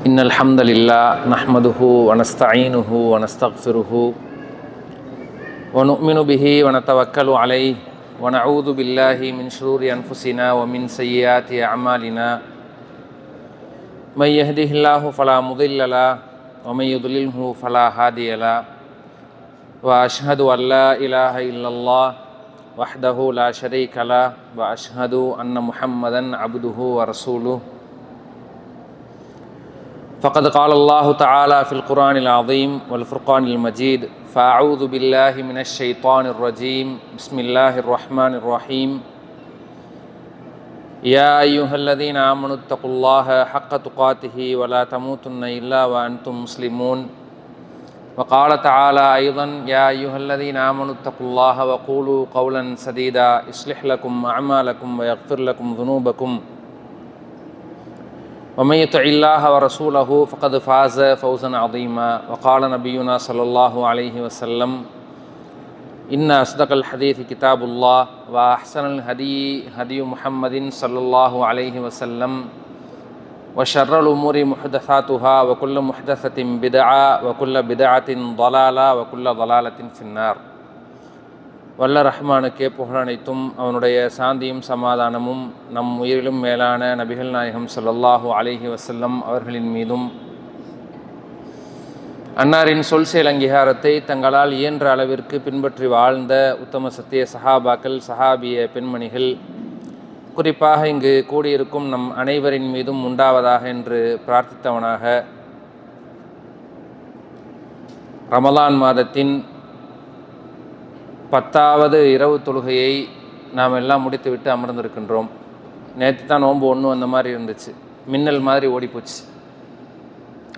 إن الحمد لله نحمده ونستعينه ونستغفره ونؤمن به ونتوكل عليه ونعوذ بالله من شرور أنفسنا ومن سيئات أعمالنا من يهده الله فلا مضل له ومن يضلله فلا هادي له وأشهد أن لا إله إلا الله وحده لا شريك له وأشهد أن محمدا عبده ورسوله فقد قال الله تعالى في القرآن العظيم والفرقان المجيد فأعوذ بالله من الشيطان الرجيم بسم الله الرحمن الرحيم يا أيها الذين آمنوا اتقوا الله حق تقاته ولا تموتن إلا وأنتم مسلمون وقال تعالى أيضا يا أيها الذين آمنوا اتقوا الله وقولوا قولا سديدا يصلح لكم أعمالكم ويغفر لكم ذنوبكم ومن يطع الله ورسوله فقد فاز فوزا عظيما وقال نبينا صلى الله عليه وسلم إن أصدق الحديث كتاب الله وأحسن الهدي هدي محمد صلى الله عليه وسلم وشر الأمور محدثاتها وكل محدثة بدعة وكل بدعة ضلالة وكل ضلالة في النار. வல்ல ரஹ்மானுக்கே புகழனைத்தும் அவனுடைய சாந்தியும் சமாதானமும் நம் உயிரிலும் மேலான நபிகள் நாயகம் ஸல்லல்லாஹு அலைஹி வஸல்லம் அவர்களின் மீதும் அன்னாரின் சொல் செயல் அங்கீகாரத்தை தங்களால் இயன்ற அளவிற்கு பின்பற்றி வாழ்ந்த உத்தம சத்திய சஹாபாக்கள் சஹாபிய பெண்மணிகள் குறிப்பாக இங்கு கூடியிருக்கும் நம் அனைவரின் மீதும் உண்டாவதாக என்று பிரார்த்தித்தவனாக ரமலான் மாதத்தின் 10வது இரவு தொழுகையை நாம் எல்லாம் முடித்துவிட்டு அமர்ந்திருக்கின்றோம். நேற்று தான் நோன்பு ஒன்று அந்த மாதிரி இருந்துச்சு, மின்னல் மாதிரி ஓடிப்போச்சு.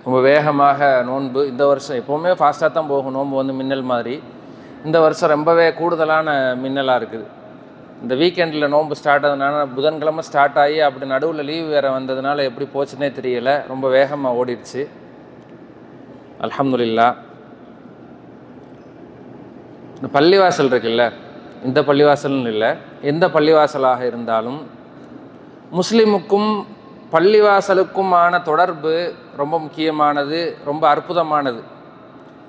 ரொம்ப வேகமாக நோன்பு இந்த வருஷம் எப்போவுமே ஃபாஸ்ட்டாக தான் போகும் நோன்பு வந்து மின்னல் மாதிரி. இந்த வருஷம் ரொம்பவே கூடுதலான மின்னலாக இருக்குது. இந்த வீக்கெண்டில் நோன்பு ஸ்டார்ட் ஆனதுனால புதன்கிழமை ஸ்டார்ட் ஆகி அப்படி நடுவில் லீவ் வேறு வந்ததுனால எப்படி போச்சுன்னே தெரியலை, ரொம்ப வேகமாக ஓடிடுச்சு. அல்ஹம்துலில்லாஹ். இந்த பள்ளிவாசல் இருக்குல்ல, இந்த பள்ளிவாசல்னு இல்லை, எந்த பள்ளிவாசலாக இருந்தாலும் முஸ்லீமுக்கும் பள்ளிவாசலுக்குமான தொடர்பு ரொம்ப முக்கியமானது, ரொம்ப அற்புதமானது.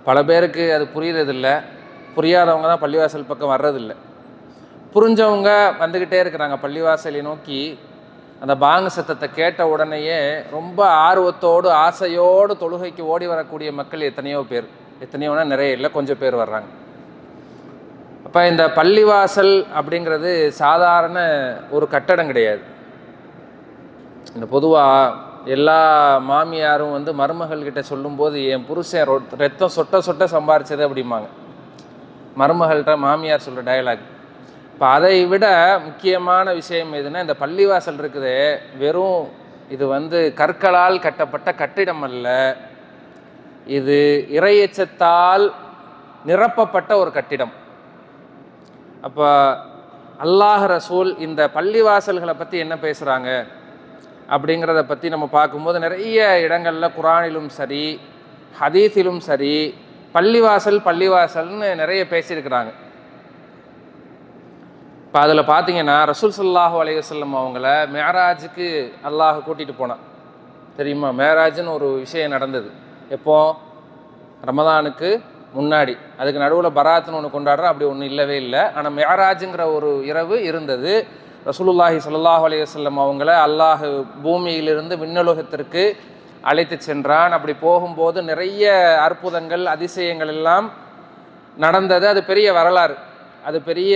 பல பேருக்கு அது புரியறதில்லை, புரியாதவங்க தான் பள்ளிவாசல் பக்கம் வர்றதில்லை. புரிஞ்சவங்க வந்துக்கிட்டே இருக்கிறாங்க பள்ளிவாசலை நோக்கி. அந்த பாங்கு சத்தத்தை கேட்ட உடனேயே ரொம்ப ஆர்வத்தோடு ஆசையோடு தொழுகைக்கு ஓடி வரக்கூடிய மக்கள் எத்தனையோ பேர், எத்தனையோனா நிறைய இல்லை, கொஞ்சம் பேர் வர்றாங்க. அப்போ இந்த பள்ளிவாசல் அப்படிங்கிறது சாதாரண ஒரு கட்டடம் கிடையாது. இந்த பொதுவாக எல்லா மாமியாரும் வந்து மருமகள்கிட்ட சொல்லும்போது என் புருஷன் ரத்தம் சொட்ட சொட்ட சம்பாரிச்சது அப்படிம்பாங்க. மருமகள்கிட்ட மாமியார் சொல்கிற டயலாக். இப்போ அதை விட முக்கியமான விஷயம் எதுனா, இந்த பள்ளிவாசல் இருக்குது வெறும் இது வந்து கற்களால் கட்டப்பட்ட கட்டிடம் அல்ல, இது இறையச்சத்தால் நிரப்பப்பட்ட ஒரு கட்டிடம். அப்போ அல்லாஹ் ரசூல் இந்த பள்ளிவாசல்களை பற்றி என்ன பேசுகிறாங்க அப்படிங்கிறத பற்றி நம்ம பார்க்கும்போது நிறைய இடங்களில் குரானிலும் சரி ஹதீஸிலும் சரி பள்ளிவாசல்னு நிறைய பேசியிருக்கிறாங்க. இப்போ அதில் பார்த்தீங்கன்னா ரசூல் ஸல்லல்லாஹு அலைஹி வஸல்லம் அவங்கள மேராஜுக்கு அல்லாஹ் கூட்டிகிட்டு போனான். தெரியுமா? மேராஜுன்னு ஒரு விஷயம் நடந்தது. எப்போ? ரமதானுக்கு முன்னாடி. அதுக்கு நடுவில் பராத்துன்னு ஒன்று கொண்டாடுறோம், அப்படி ஒன்றும் இல்லவே இல்லை. ஆனால் மேராஜுங்கிற ஒரு இரவு இருந்தது. ரசூலுல்லாஹி ஸல்லல்லாஹு அலைஹி வஸல்லம் அவங்கள அல்லாஹ் பூமியிலிருந்து விண்ணுலகத்திற்கு அழைத்து சென்றான். அப்படி போகும்போது நிறைய அற்புதங்கள் அதிசயங்கள் எல்லாம் நடந்தது. அது பெரிய வரலாறு, அது பெரிய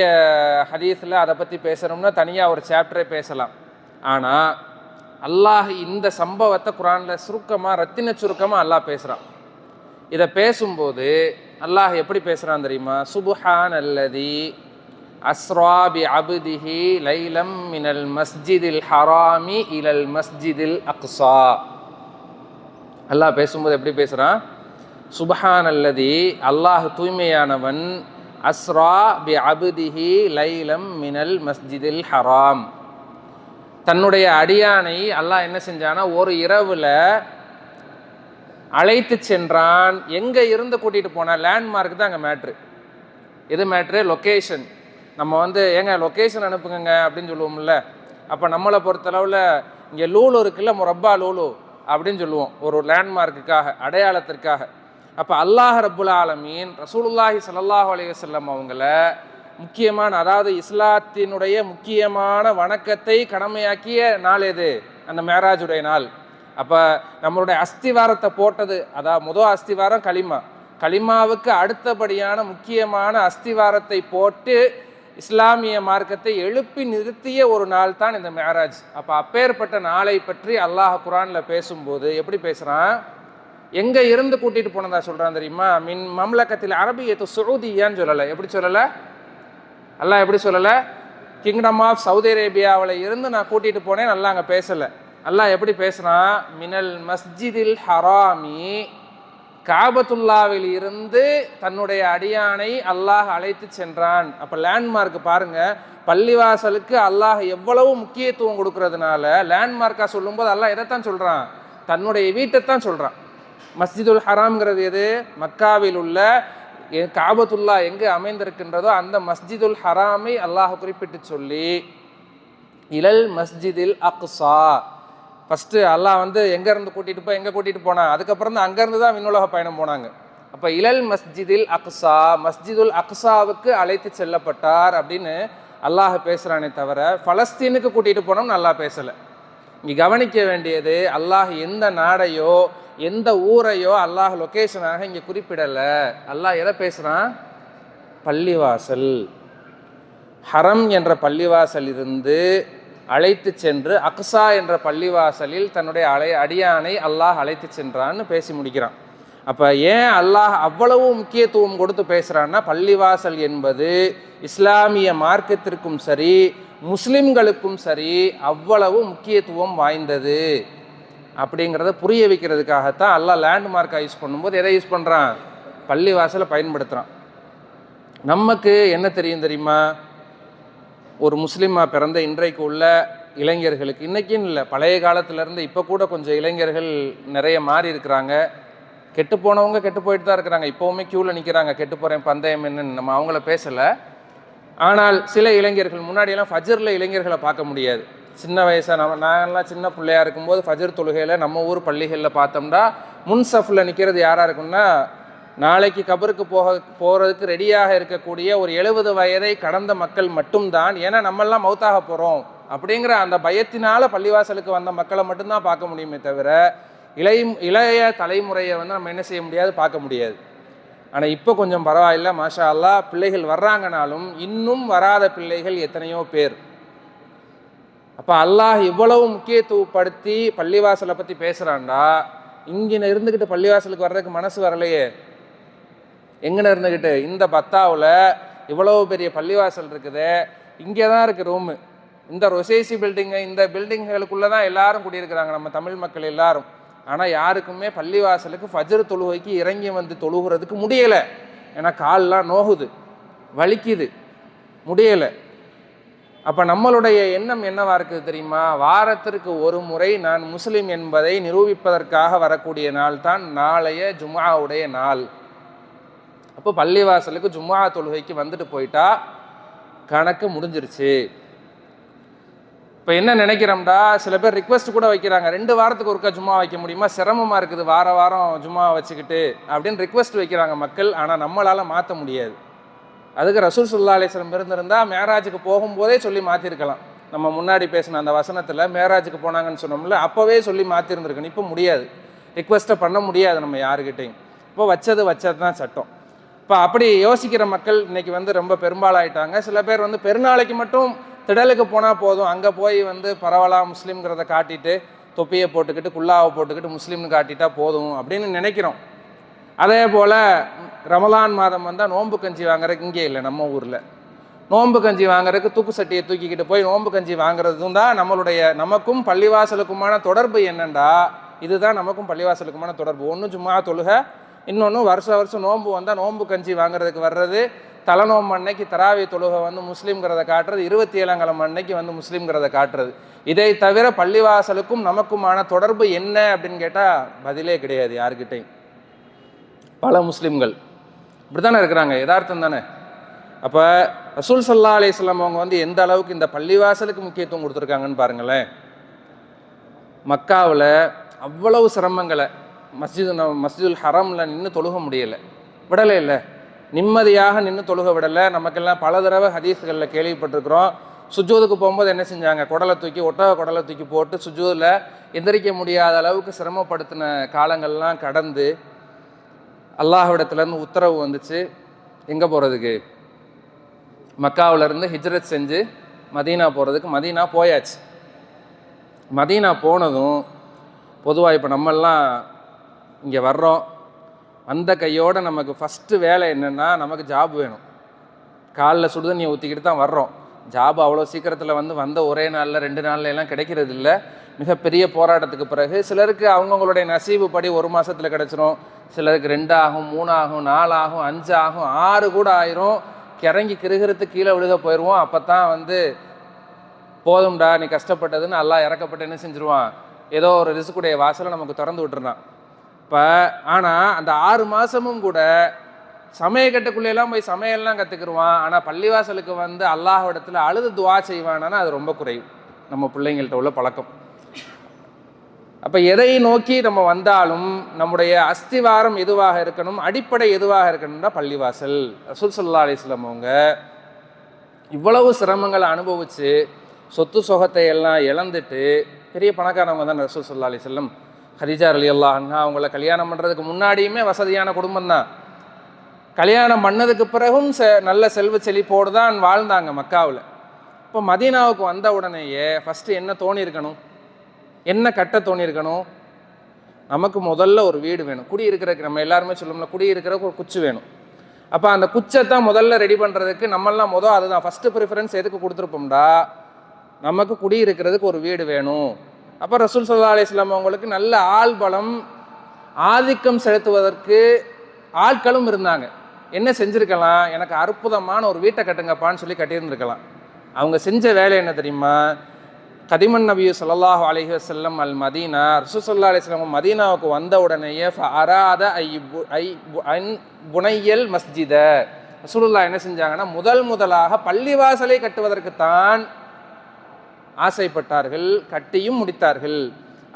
ஹதீஸில் அதை பற்றி பேசணும்னா தனியாக ஒரு சாப்டரே பேசலாம். ஆனால் அல்லாஹ் இந்த சம்பவத்தை குரானில் சுருக்கமாக ரத்தின சுருக்கமாக அல்லாஹ் பேசுகிறான். இதை பேசும்போது அல்லாஹ் எப்படி பேசுகிறான் தெரியுமா? சுப்ஹானல்லதி அஸ்ரா பி அப்திஹி லைலம் மினல் மஸ்ஜிதில் ஹராமி இலல் மஸ்ஜிதில் அக்ஸா. அல்லாஹ் பேசும்போது எப்படி பேசுகிறான்? சுப்ஹானல்லதி, அல்லாஹ் தூய்மையானவன், அஸ்ரா பி அப்திஹி லைலம் மினல் மஸ்ஜிதில் ஹராம், தன்னுடைய அடியானை அல்லாஹ் என்ன செஞ்சானா ஒரு இரவில் அழைத்து சென்றான். எங்கே இருந்து கூட்டிகிட்டு போனால்? லேண்ட்மார்க் தான் அங்கே மேட்ரு. எது மேட்ரு? லொக்கேஷன். நம்ம வந்து ஏங்க லொக்கேஷன் அனுப்புங்க அப்படின்னு சொல்லுவோம்ல. அப்போ நம்மளை பொறுத்தளவில் இங்கே லூலு இருக்குல்ல, முரப்பா லூலு, அப்படின்னு சொல்லுவோம், ஒரு லேண்ட்மார்க்குக்காக, அடையாளத்திற்காக. அப்போ அல்லாஹ் ரப்புல் ஆலமீன் ரசூலுல்லாஹி ஸல்லல்லாஹு அலைஹி வஸல்லம் அவங்கள முக்கியமான, அதாவது இஸ்லாத்தினுடைய முக்கியமான வணக்கத்தை கடமையாக்கிய நாள் எது? அந்த மேராஜுடைய நாள். அப்போ நம்மளுடைய அஸ்திவாரத்தை போட்டது, அதாவது முதல் அஸ்திவாரம் களிமா, களிமாவுக்கு அடுத்தபடியான முக்கியமான அஸ்திவாரத்தை போட்டு இஸ்லாமிய மார்க்கத்தை எழுப்பி நிறுத்திய ஒரு நாள் தான் இந்த மேராஜ். அப்போ அப்பேற்பட்ட நாளை பற்றி அல்லாஹ் குர்ஆனில் பேசும்போது எப்படி பேசுகிறான்? எங்கே இருந்து கூட்டிகிட்டு போனதா சொல்கிறான் தெரியுமா? மின் மம்லக்கத்தில் அரபியத்து சவுதியான்னு சொல்லலை. எப்படி சொல்லலை? அல்லாஹ் எப்படி சொல்லலை? கிங்டம் ஆஃப் சவுதி அரேபியாவில் இருந்து நான் கூட்டிகிட்டு போனேன், நல்லா அங்கே பேசலை. அல்லாஹ் எப்படி பேசுகிறான்? மினல் மஸ்ஜிதில் ஹராமி, காபத்துல்லாவில் இருந்து தன்னுடைய அடியானை அல்லாஹ் அழைத்து சென்றான். அப்போ லேண்ட்மார்க் பாருங்க, பள்ளிவாசலுக்கு அல்லாஹ் எவ்வளவு முக்கியத்துவம் கொடுக்கறதுனால லேண்ட்மார்க்காக சொல்லும்போது அல்லாஹ் எதைத்தான் சொல்கிறான்? தன்னுடைய வீட்டைத்தான் சொல்கிறான். மஸ்ஜிதுல் ஹராம்ங்கிறது எது? மக்காவில் உள்ள காபத்துல்லா எங்கே அமைந்திருக்கின்றதோ அந்த மஸ்ஜிதுல் ஹராமை அல்லாஹ் குறிப்பிட்டு சொல்லி இலல் மஸ்ஜிதில் அக்ஸா, ஃபஸ்ட்டு அல்லாஹ் எங்கேருந்து எங்கே கூட்டிகிட்டு போனான்? அதுக்கப்புறம் தான் அங்கேருந்து தான் விண்ணுலக பயணம் போனாங்க. அப்போ இலல் மஸ்ஜிதில் அக்ஸா, மஸ்ஜிதுல் அக்ஸாவுக்கு அழைத்து செல்லப்பட்டார் அப்படின்னு அல்லாஹ் பேசுகிறானே தவிர பலஸ்தீனுக்கு கூட்டிகிட்டு போனோம்னு அல்லாஹ் பேசலை. இங்கே கவனிக்க வேண்டியது, அல்லாஹ் எந்த நாடையோ எந்த ஊரையோ அல்லாஹ் லொக்கேஷனாக இங்கே குறிப்பிடலை. அல்லாஹ் எதை பேசுகிறான்? பள்ளிவாசல், ஹரம் என்ற பள்ளிவாசல் இருந்து அழைத்து சென்று அக்ஸா என்ற பள்ளிவாசலில் தன்னுடைய அடியானை அல்லாஹ் அழைத்து சென்றான்னு பேசி முடிக்கிறான். அப்போ ஏன் அல்லாஹ் அவ்வளவு முக்கியத்துவம் கொடுத்து பேசுகிறான்னா, பள்ளிவாசல் என்பது இஸ்லாமிய மார்க்கத்திற்கும் சரி முஸ்லிம்களுக்கும் சரி அவ்வளவு முக்கியத்துவம் வாய்ந்தது அப்படிங்கிறத புரிய வைக்கிறதுக்காகத்தான் அல்லாஹ் லேண்ட்மார்க்காக யூஸ் பண்ணும்போது எதை யூஸ் பண்ணுறான்? பள்ளிவாசலை பயன்படுத்துகிறான். நமக்கு என்ன தெரியும் தெரியுமா? ஒரு முஸ்லீமாக பிறந்த இன்றைக்கு உள்ள இளைஞர்களுக்கு, இன்றைக்கின்னு இல்லை பழைய காலத்திலேருந்து இப்போ கூட கொஞ்சம் இளைஞர்கள் நிறைய மாறி இருக்கிறாங்க. கெட்டு போனவங்க கெட்டு போயிட்டு தான் இருக்கிறாங்க, இப்போவுமே க்யூவில் நிற்கிறாங்க, கெட்டு போகிறேன் பந்தயம் என்னன்னு நம்ம அவங்கள பேசலை. ஆனால் சில இளைஞர்கள், முன்னாடியெல்லாம் ஃபஜ்ரில் இளைஞர்களை பார்க்க முடியாது. சின்ன வயசாக நாங்கள்லாம் சின்ன பிள்ளையாக இருக்கும்போது ஃபஜ்ர் தொழுகையில் நம்ம ஊர் பள்ளிகளில் பார்த்தோம்னா முன் சஃபில் நிற்கிறது யாராக இருக்குன்னா, நாளைக்கு கபருக்கு போகிறதுக்கு ரெடியாக இருக்கக்கூடிய ஒரு 70 வயதை கடந்த மக்கள் மட்டும்தான். ஏன்னா நம்மெல்லாம் மௌத்தாக போகிறோம் அப்படிங்கிற அந்த பயத்தினால் பள்ளிவாசலுக்கு வந்த மக்களை மட்டும்தான் பார்க்க முடியுமே தவிர இளைய தலைமுறையை நம்ம என்ன செய்ய முடியாது, பார்க்க முடியாது. ஆனால் இப்போ கொஞ்சம் பரவாயில்ல, மாஷா அல்லாஹ், பிள்ளைகள் வர்றாங்கனாலும் இன்னும் வராத பிள்ளைகள் எத்தனையோ பேர். அப்போ அல்லாஹ் இவ்வளவு முக்கியத்துவப்படுத்தி பள்ளிவாசலை பற்றி பேசுகிறான்டா, இங்கே இருந்துக்கிட்டு பள்ளிவாசலுக்கு வர்றதுக்கு மனசு வரலையே. எங்கன்னு இருந்துக்கிட்டு இந்த பத்தாவில் இவ்வளவு பெரிய பள்ளிவாசல் இருக்குது, இங்கே தான் இருக்குது ரூமு, இந்த ரொசேசி பில்டிங்கு, இந்த பில்டிங்களுக்குள்ளே தான் எல்லாரும் குடியிருக்கிறாங்க நம்ம தமிழ் மக்கள் எல்லாரும். ஆனால் யாருக்குமே பள்ளிவாசலுக்கு ஃபஜ்ர் தொழுகைக்கு இறங்கி தொழுகிறதுக்கு முடியலை. ஏன்னா கால்லாம் நோகுது, வலிக்குது, முடியலை. அப்போ நம்மளுடைய எண்ணம் என்னவா இருக்குது தெரியுமா? வாரத்திற்கு ஒரு முறை நான் முஸ்லீம் என்பதை நிரூபிப்பதற்காக வரக்கூடிய நாள் தான் நாளைய ஜும்ஆவுடைய நாள். அப்போ பள்ளிவாசலுக்கு ஜும்ஆ தொழுகைக்கு வந்துட்டு போயிட்டா கணக்கு முடிஞ்சிருச்சு. இப்போ என்ன நினைக்கிறோம்டா, சில பேர் ரிக்வெஸ்ட் கூட வைக்கிறாங்க, 2 வாரத்துக்கு ஒருக்கா ஜும்மா வைக்க முடியுமா, சிரமமாக இருக்குது வாரம் ஜும்மா வச்சுக்கிட்டு அப்படின்னு ரிக்வெஸ்ட் வைக்கிறாங்க மக்கள். ஆனால் நம்மளால் மாற்ற முடியாது. அதுக்கு ரசூல் ஸல்லல்லாஹு அலைஹி வஸல்லம் இருந்திருந்தால் மேராஜுக்கு போகும்போதே சொல்லி மாற்றிருக்கலாம். நம்ம முன்னாடி பேசின அந்த வசனத்தில் மேராஜுக்கு போனாங்கன்னு சொன்னோம்ல, அப்போவே சொல்லி மாற்றிருந்துருக்கணும். இப்போ முடியாது, ரிக்வெஸ்ட்டை பண்ண முடியாது நம்ம யாருக்கிட்டையும். இப்போ வச்சது தான் சட்டம். இப்போ அப்படி யோசிக்கிற மக்கள் இன்றைக்கி ரொம்ப பெரும்பாலாயிட்டாங்க. சில பேர் பெருநாளைக்கு மட்டும் திடலுக்கு போனால் போதும், அங்கே போய் பரவலா முஸ்லீம்ங்கிறத காட்டிட்டு தொப்பியை போட்டுக்கிட்டு குல்லாவை போட்டுக்கிட்டு முஸ்லீம்னு காட்டிட்டா போதும் அப்படின்னு நினைக்கிறோம். அதே போல் ரமலான் மாதம் வந்தால் நோன்பு கஞ்சி வாங்குறதுக்கு இங்கே இல்லை, நம்ம ஊரில் நோன்பு கஞ்சி வாங்குறதுக்கு தூக்கு சட்டியை தூக்கிக்கிட்டு போய் நோன்பு கஞ்சி வாங்குறதும் தான் நமக்கும் பள்ளிவாசலுக்குமான தொடர்பு. என்னண்டா, இதுதான் நமக்கும் பள்ளிவாசலுக்குமான தொடர்பு. ஒன்று ஜும்ஆ தொழுகை, இன்னொன்று வருஷம் நோன்பு வந்தால் நோன்பு கஞ்சி வாங்குறதுக்கு வர்றது, தலநோம்பு அன்னைக்கு தராவி தொழுகை முஸ்லீம்ங்கிறத காட்டுறது, 27ஆம் கிழமை அன்னைக்கு முஸ்லீம்ங்கிறத காட்டுறது. இதை தவிர பள்ளிவாசலுக்கும் நமக்குமான தொடர்பு என்ன அப்படின்னு கேட்டால் பதிலே கிடையாது யாருக்கிட்டையும். பல முஸ்லீம்கள் இப்படி தானே இருக்கிறாங்க, யதார்த்தம் தானே. அப்போ ரசூல் ஸல்லல்லாஹு அலைஹி வஸல்லம் அவங்க எந்த அளவுக்கு இந்த பள்ளிவாசலுக்கு முக்கியத்துவம் கொடுத்துருக்காங்கன்னு பாருங்களேன். மக்காவில் அவ்வளவு சிரமங்களை மஸ்ஜிதுல் ஹரமில் நின்று தொழுக முடியலை, விடலை இல்லை, நிம்மதியாக நின்று தொழுக விடலை. நமக்கெல்லாம் பல தடவை ஹதீஸ்களில் கேள்விப்பட்டிருக்கிறோம். சுஜூதுக்கு போகும்போது என்ன செஞ்சாங்க, ஒட்டக குடலை தூக்கி போட்டு சுஜூதில் எந்திரிக்க முடியாத அளவுக்கு சிரமப்படுத்தின காலங்கள்லாம் கடந்து அல்லாஹ்விடத்துலேருந்து உத்தரவு வந்துச்சு. எங்கே போகிறதுக்கு? மக்காவிலேருந்து ஹிஜ்ரத் செஞ்சு மதீனா போகிறதுக்கு. மதீனா போயாச்சு. மதீனா போனதும் பொதுவாக இப்போ நம்மெல்லாம் இங்கே வர்றோம், அந்த கையோடு நமக்கு ஃபஸ்ட்டு வேலை என்னென்னா, நமக்கு ஜாப் வேணும். காலில் சுடுதண்ணியை ஊற்றிக்கிட்டு தான் வர்றோம். ஜாப் அவ்வளோ சீக்கிரத்தில் வந்த ஒரே நாளில் 2 நாளில் எல்லாம் கிடைக்கிறது இல்லை. மிகப்பெரிய போராட்டத்துக்கு பிறகு சிலருக்கு அவங்கவுங்களுடைய நசீபு படி 1 மாதத்தில் கிடச்சிரும், சிலருக்கு 2 ஆகும், 3 ஆகும், 4 ஆகும், 5 ஆகும், 6 கூட ஆயிரும். கிறங்கி கிருகிறதுக்கு கீழே விழுக போயிடுவோம். அப்போ தான் போதும்டா நீ கஷ்டப்பட்டதுன்னு அல்லாஹ் இறக்கப்பட்டு என்ன செஞ்சுருவான், ஏதோ ஒரு ரிஸ்க்குடைய வாசலை நமக்கு திறந்து விட்டுருந்தான். இப்போ ஆனால் அந்த 6 மாதமும் கூட சமயக்கட்டுக்குள்ளேலாம் போய் சமையல்லாம் கற்றுக்குருவான். ஆனால் பள்ளிவாசலுக்கு அல்லாஹ்விடத்தில் அழுது துவா செய்வானா அது ரொம்ப குறைவு நம்ம பிள்ளைங்கள்ட்ட உள்ள பழக்கம். அப்போ எதை நோக்கி நம்ம வந்தாலும் நம்முடைய அஸ்திவாரம் எதுவாக இருக்கணும், அடிப்படை எதுவாக இருக்கணும்னா பள்ளிவாசல். ரசூல் ஸல்லல்லாஹு அலைஹி வஸல்லம் அவங்க இவ்வளவு சிரமங்களை அனுபவித்து சொத்து சொகத்தை எல்லாம் இழந்துட்டு பெரிய பணக்காரவங்க தான் ரசூல் ஸல்லல்லாஹு அலைஹி வஸல்லம். ஹதீஜா ரலியல்லாஹு அன்ஹா அவங்கள கல்யாணம் பண்ணுறதுக்கு முன்னாடியுமே வசதியான குடும்பம் தான். கல்யாணம் பண்ணதுக்கு பிறகும் நல்ல செல்வ செழிப்போடு தான் வாழ்ந்தாங்க மக்காவில். இப்போ மதீனாவுக்கு வந்த உடனேயே ஃபஸ்ட்டு என்ன தோணியிருக்கணும், என்ன கட்ட தோணியிருக்கணும், நமக்கு முதல்ல ஒரு வீடு வேணும். குடியிருக்கிறதுக்கு நம்ம எல்லாருமே சொல்லணும்ல, குடியிருக்கிறதுக்கு ஒரு குச்சி வேணும். அப்போ அந்த குச்சைத்தான் முதல்ல ரெடி பண்ணுறதுக்கு நம்மெல்லாம் அதுதான் ஃபஸ்ட்டு ப்ரிஃபரன்ஸ் எதுக்கு கொடுத்துருப்போம்டா, நமக்கு குடியிருக்கிறதுக்கு ஒரு வீடு வேணும். அப்போ ரசூல் ஸல்லல்லாஹு அலைஹி வஸல்லம் அவங்களுக்கு நல்ல ஆள்பலம், ஆதிக்கம் செலுத்துவதற்கு ஆட்களும் இருந்தாங்க. என்ன செஞ்சுருக்கலாம், எனக்கு அற்புதமான ஒரு வீட்டை கட்டுங்கப்பான்னு சொல்லி கட்டியிருந்துருக்கலாம். அவங்க செஞ்ச வேலை என்ன தெரியுமா, கதிமன் நபி ஸல்லல்லாஹு அலைஹி வஸல்லம் அல் மதீனா, ரசூல் ஸல்லல்லாஹு அலைஹி வஸல்லம் மதீனாவுக்கு வந்த உடனேயே ஃபஅராத புனையல் மஸ்ஜித, ரசூலுல்லாஹ் என்ன செஞ்சாங்கன்னா முதலாக பள்ளிவாசலை கட்டுவதற்குத்தான் ஆசைப்பட்டார்கள், கட்டியும் முடித்தார்கள்.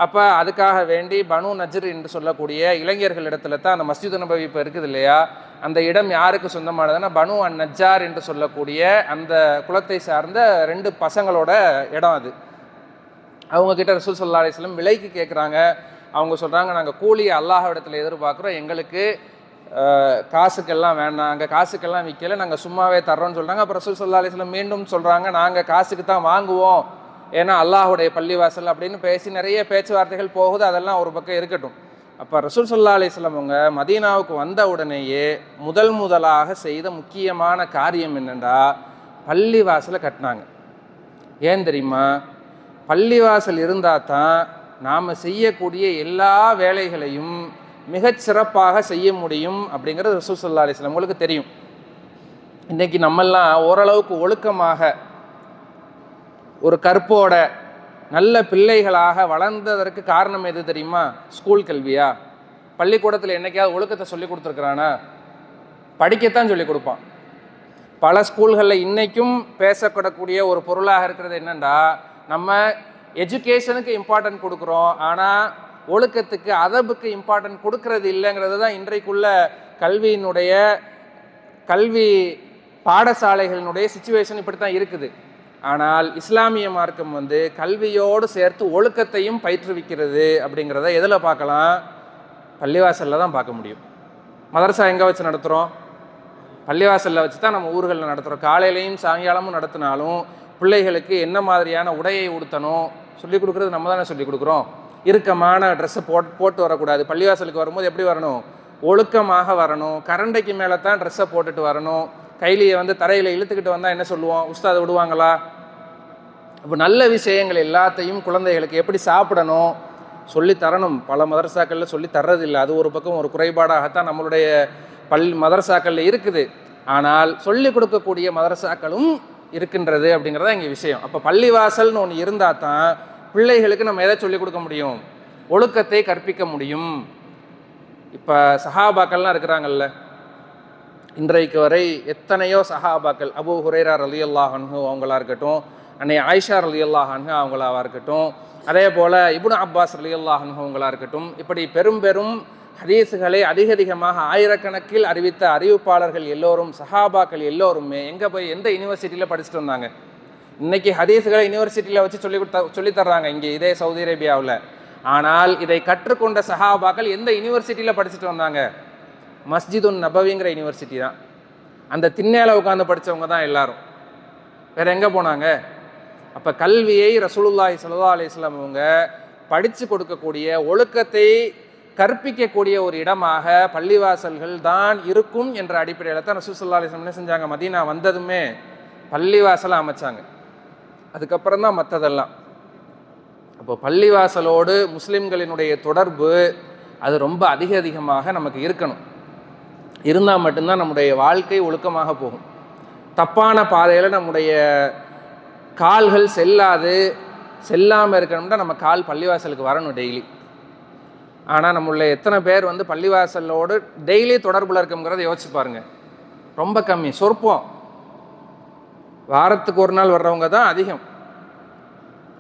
அப்போ அதுக்காக வேண்டி பனு நஜ்ர் என்று சொல்லக்கூடிய இளைஞர்களிடத்துல தான் அந்த மஸ்ஜிது நபவி இப்போ இருக்குது இல்லையா, அந்த இடம் யாருக்கு சொந்தமானதுன்னா பனு அன் நஜ்ஜார் என்று சொல்லக்கூடிய அந்த குலத்தை சார்ந்த 2 பசங்களோட இடம் அது. அவங்கக்கிட்ட ரசூல் ஸல்லல்லாஹு அலைஹி வஸல்லம் விலைக்கு கேட்குறாங்க. அவங்க சொல்கிறாங்க, நாங்கள் கூலியை அல்லாஹ்விடத்தில் எதிர்பார்க்குறோம், எங்களுக்கு காசுக்கெல்லாம் வேண்டாம், அங்கே காசுக்கெல்லாம் விற்கலை, நாங்கள் சும்மாவே தர்றோன்னு சொல்கிறாங்க. அப்போ ரசூல் ஸல்லல்லாஹு அலைஹி வஸல்லம் மீண்டும் சொல்கிறாங்க, நாங்கள் காசுக்கு தான் வாங்குவோம், ஏன்னா அல்லாஹுடைய பள்ளிவாசல் அப்படின்னு பேசி நிறைய பேச்சுவார்த்தைகள் போகுது. அதெல்லாம் ஒரு பக்கம் இருக்கட்டும். அப்போ ரசூல் ஸல்லல்லாஹு அலைஹி வஸல்லம் அவங்க மதீனாவுக்கு வந்த உடனேயே முதலாக செய்த முக்கியமான காரியம் என்னென்னா பள்ளிவாசலை கட்டினாங்க. ஏன் தெரியுமா, பள்ளிவாசல் இருந்தால் தான் நாம் செய்யக்கூடிய எல்லா வேலைகளையும் மிகச்சிறப்பாக செய்ய முடியும் அப்படிங்கிறது ரசூல் ஸல்லல்லாஹு அலைஹி வஸல்லம் உங்களுக்கு தெரியும். இன்றைக்கி நம்மெல்லாம் ஓரளவுக்கு ஒழுக்கமாக ஒரு கற்போட நல்ல பிள்ளைகளாக வளர்ந்ததற்கு காரணம் எது தெரியுமா, ஸ்கூல் கல்வியா? பள்ளிக்கூடத்தில் என்னைக்காவது ஒழுக்கத்தை சொல்லி கொடுத்துருக்குறானா? படிக்கத்தான் சொல்லி கொடுப்பான். பல ஸ்கூல்களில் இன்றைக்கும் பேசப்படக்கூடிய ஒரு பொருளாக இருக்கிறது என்னென்னா, நம்ம எஜுகேஷனுக்கு இம்பார்ட்டன்ட் கொடுக்குறோம், ஆனால் ஒழுக்கத்துக்கு அதபுக்கு இம்பார்ட்டன்ட் கொடுக்கறது இல்லைங்கிறது தான் இன்றைக்குள்ள கல்வி பாடசாலைகளினுடைய சிச்சுவேஷன். இப்படி தான் இருக்குது. ஆனால் இஸ்லாமிய மார்க்கம் கல்வியோடு சேர்த்து ஒழுக்கத்தையும் பயிற்றுவிக்கிறது. அப்படிங்கிறத எதில் பார்க்கலாம், பள்ளிவாசலில் தான் பார்க்க முடியும். மதரசா எங்கே வச்சு நடத்துகிறோம், பள்ளிவாசலில் வச்சு தான் நம்ம ஊர்களில் நடத்துகிறோம். காலையிலையும் சாயங்காலமும் நடத்தினாலும் பிள்ளைகளுக்கு என்ன மாதிரியான உடையை உடுத்தணும் சொல்லிக் கொடுக்குறது நம்ம தானே சொல்லிக் கொடுக்குறோம். இறுக்கமான ட்ரெஸ்ஸை போட்டு வரக்கூடாது. பள்ளிவாசலுக்கு வரும்போது எப்படி வரணும், ஒழுக்கமாக வரணும். கரண்டைக்கு மேலே தான் ட்ரெஸ்ஸை போட்டுட்டு வரணும். கைலியை தரையில் இழுத்துக்கிட்டு வந்தால் என்ன சொல்லுவோம், உஸ்தாது விடுவாங்களா? இப்போ நல்ல விஷயங்கள் எல்லாத்தையும் குழந்தைகளுக்கு எப்படி சாப்பிடணும் சொல்லி தரணும். பல மதரசாக்களில் சொல்லி தர்றதில்லை. அது ஒரு பக்கம் ஒரு குறைபாடாகத்தான் நம்மளுடைய மதரசாக்களில் இருக்குது. ஆனால் சொல்லிக் கொடுக்கக்கூடிய மதரசாக்களும் இருக்கின்றது அப்படிங்கிறதா இங்கே விஷயம். அப்போ பள்ளிவாசல்னு ஒன்று இருந்தால் தான் பிள்ளைகளுக்கு நம்ம எதை சொல்லிக் கொடுக்க முடியும், ஒழுக்கத்தை கற்பிக்க முடியும். இப்போ சஹாபாக்கள்லாம் இருக்கிறாங்கல்ல, இன்றைக்கு வரை எத்தனையோ சஹாபாக்கள், அபூ ஹுரைரா ரலியல்லாஹு அன்ஹு அவங்களா இருக்கட்டும், அன்னை ஆயிஷா ரலியல்லாஹு அன்ஹா அவங்களாவா இருக்கட்டும், அதே போல் இப்னு அப்பாஸ் ரலியல்லாஹு அன்ஹுவங்களா இருக்கட்டும், இப்படி பெரும் பெரும் ஹதீஸுகளை அதிகமாக ஆயிரக்கணக்கில் அறிவித்த அறிவிப்பாளர்கள் எல்லோரும், சஹாபாக்கள் எல்லோருமே எங்கே போய் எந்த யூனிவர்சிட்டியில் படிச்சுட்டு வந்தாங்க? இன்றைக்கி ஹதீஸுகளை யூனிவர்சிட்டியில் வச்சு சொல்லி தர்றாங்க இங்கே இதே சவுதி அரேபியாவில். ஆனால் இதை கற்றுக்கொண்ட சஹாபாக்கள் எந்த யூனிவர்சிட்டியில் படிச்சுட்டு வந்தாங்க? மஸ்ஜிதுன் நபவிங்கிற யூனிவர்சிட்டி தான். அந்த திண்ணையில் உட்காந்து படித்தவங்க தான் எல்லாரும். வேறு எங்கே போனாங்க? அப்போ கல்வியை ரசூலுல்லாஹி ஸல்லல்லாஹு அலைஹி வஸல்லம் அவங்க படித்து கொடுக்கக்கூடிய, ஒழுக்கத்தை கற்பிக்கக்கூடிய ஒரு இடமாக பள்ளிவாசல்கள் தான் இருக்கும் என்ற அடிப்படையில் தான் ரசூல் ஸல்லல்லாஹு அலைஹி வஸல்லம் என்ன செஞ்சாங்க? மதீனா வந்ததுமே பள்ளிவாசலை அமைச்சாங்க. அதுக்கப்புறம் தான் மற்றதெல்லாம். அப்போ பள்ளிவாசலோடு முஸ்லிம்களினுடைய தொடர்பு அது ரொம்ப அதிகமாக நமக்கு இருக்கணும். இருந்தால் மட்டும்தான் நம்முடைய வாழ்க்கை ஒழுக்கமாக போகும். தப்பான பாதையில் நம்முடைய கால்கள் செல்லாமல் இருக்கணும்னா நம்ம கால் பள்ளிவாசலுக்கு வரணும் டெய்லி. ஆனால் நம்மள எத்தனை பேர் பள்ளிவாசலோடு டெய்லி தொடர்பில் இருக்குங்கிறத யோசிச்சு பாருங்கள். ரொம்ப கம்மி, சொற்பம். வாரத்துக்கு ஒரு நாள் வர்றவங்க தான் அதிகம்.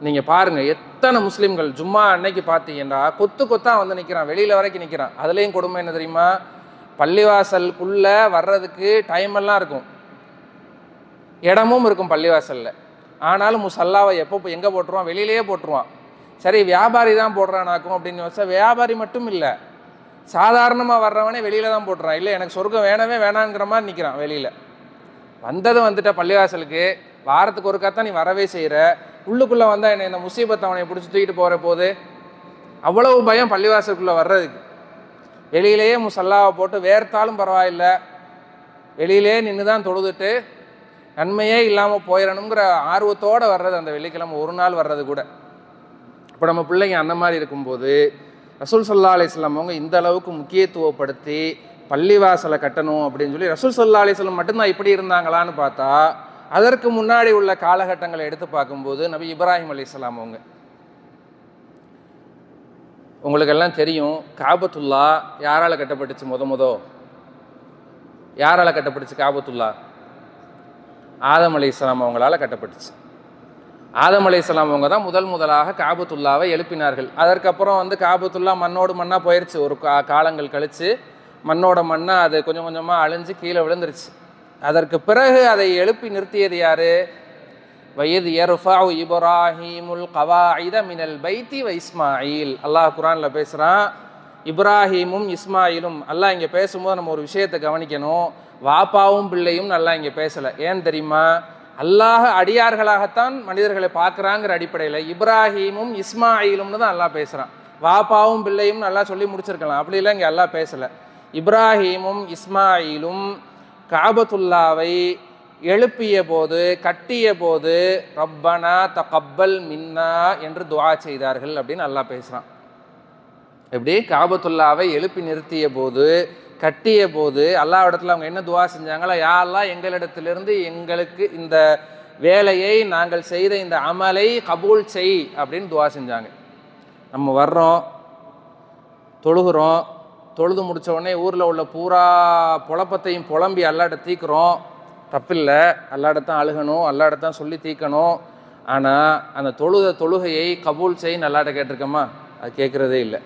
நீங்கள் பாருங்கள், எத்தனை முஸ்லீம்கள் ஜும்மா அன்னைக்கு பார்த்தீங்கன்னா கொத்தா நிற்கிறான், வெளியில் வரைக்கும் நிற்கிறான். அதுலேயும் கொடுமை என்ன தெரியுமா? பள்ளிவாசலுக்குள்ளே வர்றதுக்கு டைமெல்லாம் இருக்கும், இடமும் இருக்கும் பள்ளிவாசலில். ஆனாலும் முசல்லாவை எப்போ எங்கே போட்டுருவான்? வெளியிலேயே போட்டுருவான். சரி, வியாபாரி தான் போடுறானாக்கும் அப்படின்னு யோசிச்சா, வியாபாரி மட்டும் இல்லை, சாதாரணமாக வர்றவனே வெளியில் தான் போட்டுறான். இல்லை, எனக்கு சொர்க்கம் வேணவே வேணாங்கிற மாதிரி நிற்கிறான் வெளியில். வந்துட்ட பள்ளிவாசலுக்கு வாரத்துக்கு ஒருக்காத்தான் நீ வரவே செய்கிற, உள்ளுக்குள்ளே வந்தால் என்ன இந்த முசீபத்தை அவனை பிடிச்சி தூக்கிட்டு போகிற போது அவ்வளவு பயம் பள்ளிவாசலுக்குள்ளே வர்றதுக்கு. வெளியிலேயே முசல்லாவை போட்டு வேர்த்தாலும் பரவாயில்லை, வெளியிலே நின்று தான் தொழுதுட்டு நன்மையே இல்லாமல் போயிடணுங்கிற ஆர்வத்தோடு வர்றது அந்த வெள்ளிக்கிழமை ஒரு நாள் வர்றது கூட. இப்போ நம்ம பிள்ளைங்க அந்த மாதிரி இருக்கும்போது ரசூல் ஸல்லல்லாஹு அலைஹி வஸல்லம் அவங்க இந்த அளவுக்கு முக்கியத்துவப்படுத்தி பள்ளிவாசலை கட்டணும் அப்படின்னு சொல்லி ரசூல் ஸல்லல்லாஹு அலைஹி வஸல்லம் மட்டும்தான் இப்படி இருந்தாங்களான்னு பார்த்தா, அதற்கு முன்னாடி உள்ள காலகட்டங்களை எடுத்து பார்க்கும்போது நபி இப்ராஹிம் அலைஹிஸ்ஸலாம் அவங்க, உங்களுக்கெல்லாம் தெரியும், காபத்துல்லா யாரால் கட்டப்பட்டுச்சு? யாரால் கட்டப்பட்டுச்சு காபத்துல்லா? ஆதம் அலைஹிஸ்ஸலாம் அவங்களால கட்டப்பட்டுச்சு. ஆதம் அலைஹிஸ்ஸலாம் அவங்க தான் முதலாக காபத்துல்லாவை எழுப்பினார்கள். அதற்கப்புறம் காபத்துல்லா மண்ணோடு மண்ணாக போயிடுச்சு. ஒரு காலங்கள் கழித்து மண்ணோட மண்ணாக அது கொஞ்சம் கொஞ்சமாக அழிஞ்சு கீழே விழுந்துருச்சு. அதற்கு பிறகு அதை எழுப்பி நிறுத்தியது யாரு? வயது யர்ஃபஉ இப்ராஹீமுல் கவாயித மினல் பைத்தி வ இஸ்மாயில். அல்லாஹ் குர்ஆனில் பேசுகிறான். இப்ராஹீமும் இஸ்மாயிலும், அல்லாஹ் இங்கே பேசும்போது நம்ம ஒரு விஷயத்தை கவனிக்கணும். வாப்பாவும் பிள்ளையும் நல்லா இங்கே பேசலை. ஏன் தெரியுமா? அல்லாஹ் அடியார்களாகத்தான் மனிதர்களை பார்க்குறாங்கிற அடிப்படையில் இப்ராஹீமும் இஸ்மாயிலும்னு தான் அல்லாஹ் பேசுகிறான். வாப்பாவும் பிள்ளையும் நல்லா சொல்லி முடிச்சிருக்கலாம், அப்படிலாம் இங்கே அல்லாஹ் பேசலை. இப்ராஹீமும் இஸ்மாயிலும் காபத்துல்லாவை எழுப்பிய போது, கட்டிய போது ரப்பனா தகப்பல் மின்னா என்று துஆ செய்தார்கள் அப்படின்னு அல்லாஹ் பேசுகிறான். எப்படி? காபத்துல்லாவை எழுப்பி நிறுத்திய போது, கட்டிய போது அல்லாஹ் இடத்துல அவங்க என்ன துஆ செஞ்சாங்களா? யா அல்லாஹ், எங்களிடத்திலிருந்து எங்களுக்கு இந்த வேலையை, நாங்கள் செய்த இந்த அமலை கபூல் செய் அப்படின்னு துஆ செஞ்சாங்க. நம்ம வர்றோம், தொழுகிறோம், தொழுது முடித்த உடனே ஊரில் உள்ள பூரா புழப்பத்தையும் புலம்பி அல்லாட்ட தீக்கிறோம். தப்பில்லை, அல்லாடத்தான் அழுகணும், அல்லாடத்தான் சொல்லி தீக்கணும். ஆனால் அந்த தொழுகையை கபூல் செய் அல்லாட்ட கேட்டிருக்கோமா? அது கேட்குறதே இல்லை.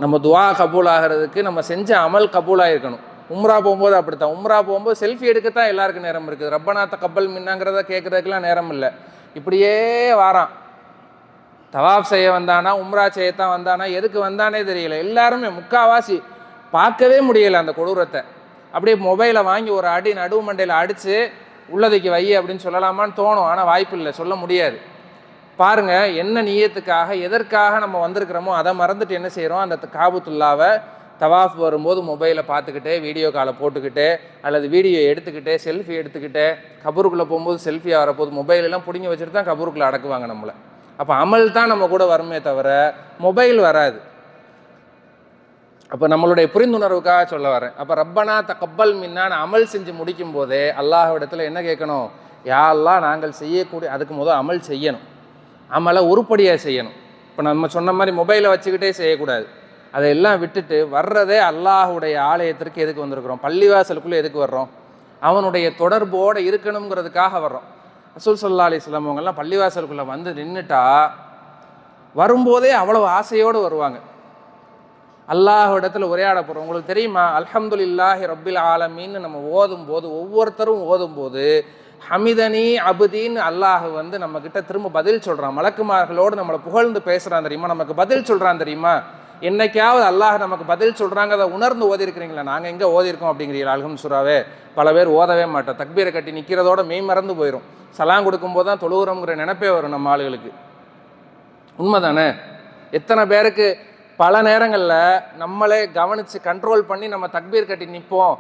நம்ம துஆ கபூல் ஆகிறதுக்கு நம்ம செஞ்ச அமல் கபூலாக இருக்கணும். உம்ரா போகும்போது அப்படித்தான். உம்ரா போகும்போது செல்ஃபி எடுக்கத்தான் எல்லாருக்கும் நேரம் இருக்குது. ரப்பனா தகப்பல் மின்னாங்கிறத கேட்குறதுக்கெலாம் நேரம் இல்லை. இப்படியே வாரான். தவாஃப் செய்ய வந்தானா, உம்ரா செய்யத்தான் வந்தானா, எதுக்கு வந்தானே தெரியல. எல்லாருமே முக்காவாசி பார்க்கவே முடியலை அந்த கொடூரத்தை. அப்படியே மொபைலை வாங்கி ஒரு அடி நடுவு மண்டையில் அடித்து உள்ளதைக்கு வை அப்படின்னு சொல்லலாமான்னு தோணும். ஆனால் வாய்ப்பு இல்லை, சொல்ல முடியாது. பாருங்கள், என்ன நியத்துக்காக, எதற்காக நம்ம வந்திருக்கிறோமோ அதை மறந்துட்டு என்ன செய்கிறோம்? அந்த காபத்துல்லாவை தவாஃப் வரும்போது மொபைலை பார்த்துக்கிட்டே, வீடியோ காலை போட்டுக்கிட்டே, அல்லது வீடியோ எடுத்துக்கிட்டே, செல்ஃபி எடுத்துக்கிட்டே, கபூருக்குள்ளே போகும்போது செல்ஃபியாக வரப்போது மொபைலெல்லாம் பிடிங்கி வச்சுட்டு தான் கபூருக்குள்ளே அடக்குவாங்க நம்மளை. அப்போ அமல் தான் நம்ம கூட வருமே தவிர மொபைல் வராது. அப்போ நம்மளுடைய புரிந்துணர்வுக்காக சொல்ல வரேன். அப்போ ரப்பனா தகப்பல் மின்னான்னு அமல் செஞ்சு முடிக்கும் போதே அல்லாஹ்விடத்தில் என்ன கேட்கணும்? யா அல்லாஹ், நாங்கள் செய்யக்கூடிய, அதுக்கு முதல் அமல் செய்யணும், அமலை உருப்படியாக செய்யணும். இப்போ நம்ம சொன்ன மாதிரி மொபைலை வச்சுக்கிட்டே செய்யக்கூடாது. அதையெல்லாம் விட்டுட்டு வர்றதே அல்லாஹுடைய ஆலயத்திற்கு எதுக்கு வந்திருக்கிறோம்? பள்ளிவாசலுக்குள்ளே எதுக்கு வர்றோம்? அவனுடைய தொடர்போடு இருக்கணுங்கிறதுக்காக வர்றோம். ரசூல் ஸல்லல்லாஹு அலைஹி வஸல்லம் அவங்கெல்லாம் பள்ளிவாசலுக்குள்ளே வந்து நின்றுட்டா வரும்போதே அவ்வளவு ஆசையோடு வருவாங்க. அல்லாஹ் இடத்துல உரையாட போகிறோம். உங்களுக்கு தெரியுமா, அல்ஹம்துலில்லாஹி ரப்பில் ஆலமீன்னு நம்ம ஓதும்போது, ஒவ்வொருத்தரும் ஓதும்போது ஹமிதனி அபுதீன்னு அல்லாஹ் வந்து நம்மக்கிட்ட திரும்ப பதில் சொல்கிறான். மலக்குமார்களோடு நம்மளை புகழ்ந்து பேசுகிறான் தெரியுமா, நமக்கு பதில் சொல்கிறான் தெரியுமா. என்னைக்காவது அல்லாஹ் நமக்கு பதில் சொல்கிறாங்க அதை உணர்ந்து ஓதிருக்கிறீங்களா? நாங்கள் எங்கே ஓதிருக்கோம் அப்படிங்கிறீங்களா? அல்ஹம் சூராவே பல பேர் ஓதவே மாட்டோம். தக்பீரை கட்டி நிற்கிறதோட மெய் மறந்து போயிடும். சலாம் கொடுக்கும்போது தான் தொழுகிறோங்கிற நினைப்பே வரும் நம்ம ஆளுகளுக்கு. உண்மைதானே? எத்தனை பேருக்கு பல நேரங்களில் நம்மளே கவனித்து கண்ட்ரோல் பண்ணி நம்ம தக்பீர் கட்டி நிற்போம்.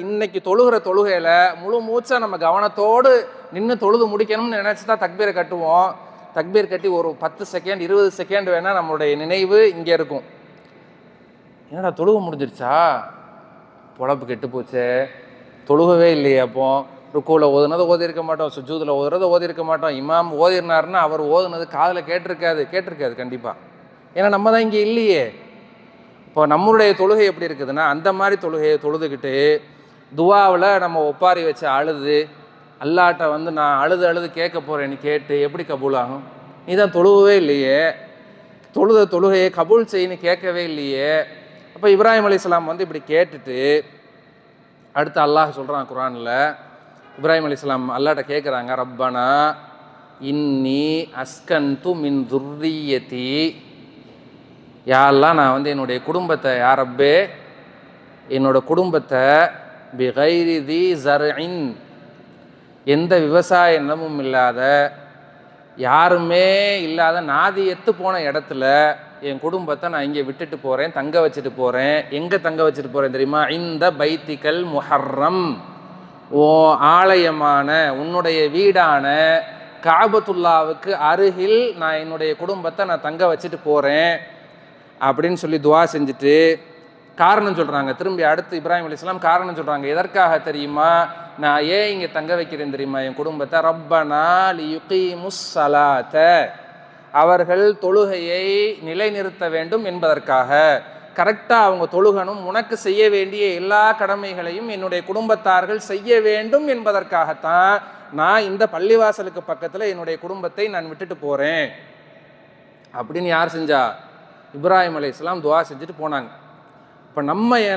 இன்னைக்கு தொழுகிற தொழுகையில் முழு மூச்சாக நம்ம கவனத்தோடு நின்று தொழுது முடிக்கணும்னு நினச்சி தான் தக்பீரை கட்டுவோம். தக்பீர் கட்டி ஒரு 10 செகண்ட் 20 செகண்ட் வேணால் நம்மளுடைய நினைவு இங்கே இருக்கும். என்னடா தொழுக முடிஞ்சிருச்சா, பொழப்பு கெட்டு போச்சே, தொழுகவே இல்லையே. அப்போ ருக்கூவில் ஓதுனதை ஓதிருக்க மாட்டோம், சுஜூதில் ஓதுறதை ஓதிருக்க மாட்டோம். இமாம் ஓதினார்னா அவர் ஓதுனது காதில் கேட்டிருக்காது கண்டிப்பாக. ஏன்னா நம்ம தான் இங்கே இல்லையே. இப்போ நம்மளுடைய தொழுகை எப்படி இருக்குதுன்னா, அந்த மாதிரி தொழுகையை தொழுதுகிட்டு துவாவில் நம்ம ஒப்பாரி வச்சு அழுது அல்லாட்ட வந்து நான் அழுது கேட்க போகிறேன்னு கேட்டு எப்படி கபூல் ஆகும்? நீ தான் தொழுகவே இல்லையே, தொழுகையை கபூல் செய்யன்னு கேட்கவே இல்லையே. அப்போ இப்ராஹிம் அலைஹிஸ்ஸலாம் வந்து இப்படி கேட்டுட்டு அடுத்து அல்லாஹ் சொல்கிறான் குர்ஆனில். இப்ராஹிம் அலைஹிஸ்ஸலாம் அல்லாட்ட கேட்குறாங்க, ரப்பனா இன்னி அஸ்கன்து மின் துர்ரியதி, யா அல்லாஹ் நான் வந்து என்னுடைய குடும்பத்தை, யா ரப்பே என்னோட குடும்பத்தை பிகைரி தி ஸர்இன், எந்த விவசாய நிலமும் இல்லாத யாருமே இல்லாத நாதியத்து போன இடத்துல என் குடும்பத்தை நான் இங்கே விட்டுட்டு போகிறேன், தங்க வச்சுட்டு போகிறேன். எங்கே தங்க வச்சுட்டு போகிறேன் தெரியுமா? இந்த பைத்திகல் முஹர்ரம், ஓ ஆலயமான உன்னுடைய வீடான காபத்துல்லாவுக்கு அருகில் நான் என்னுடைய குடும்பத்தை நான் தங்க வச்சுட்டு போகிறேன் அப்படின்னு சொல்லி துவா செஞ்சுட்டு காரணம் சொல்கிறாங்க. திரும்பி அடுத்து இப்ராஹிம் அலைஹிஸ்ஸலாம் காரணம் சொல்கிறாங்க. எதற்காக தெரியுமா? நான் ஏன் இங்கே தங்க வைக்கிறேன் தெரியுமா என் குடும்பத்தை? ரப்பனா லியுகீமுஸ் ஸலாத்த, அவர்கள் தொழுகையை நிலைநிறுத்த வேண்டும் என்பதற்காக. கரெக்டாக அவங்க தொழுகணும், உனக்கு செய்ய வேண்டிய எல்லா கடமைகளையும் என்னுடைய குடும்பத்தார்கள் செய்ய வேண்டும் என்பதற்காகத்தான் நான் இந்த பள்ளிவாசலுக்கு பக்கத்தில் என்னுடைய குடும்பத்தை நான் விட்டுட்டு போகிறேன் அப்படின்னு யார் செஞ்சா? இப்ராஹிம் அலைஹிஸ்ஸலாம் துவா செஞ்சுட்டு போனாங்க. இப்போ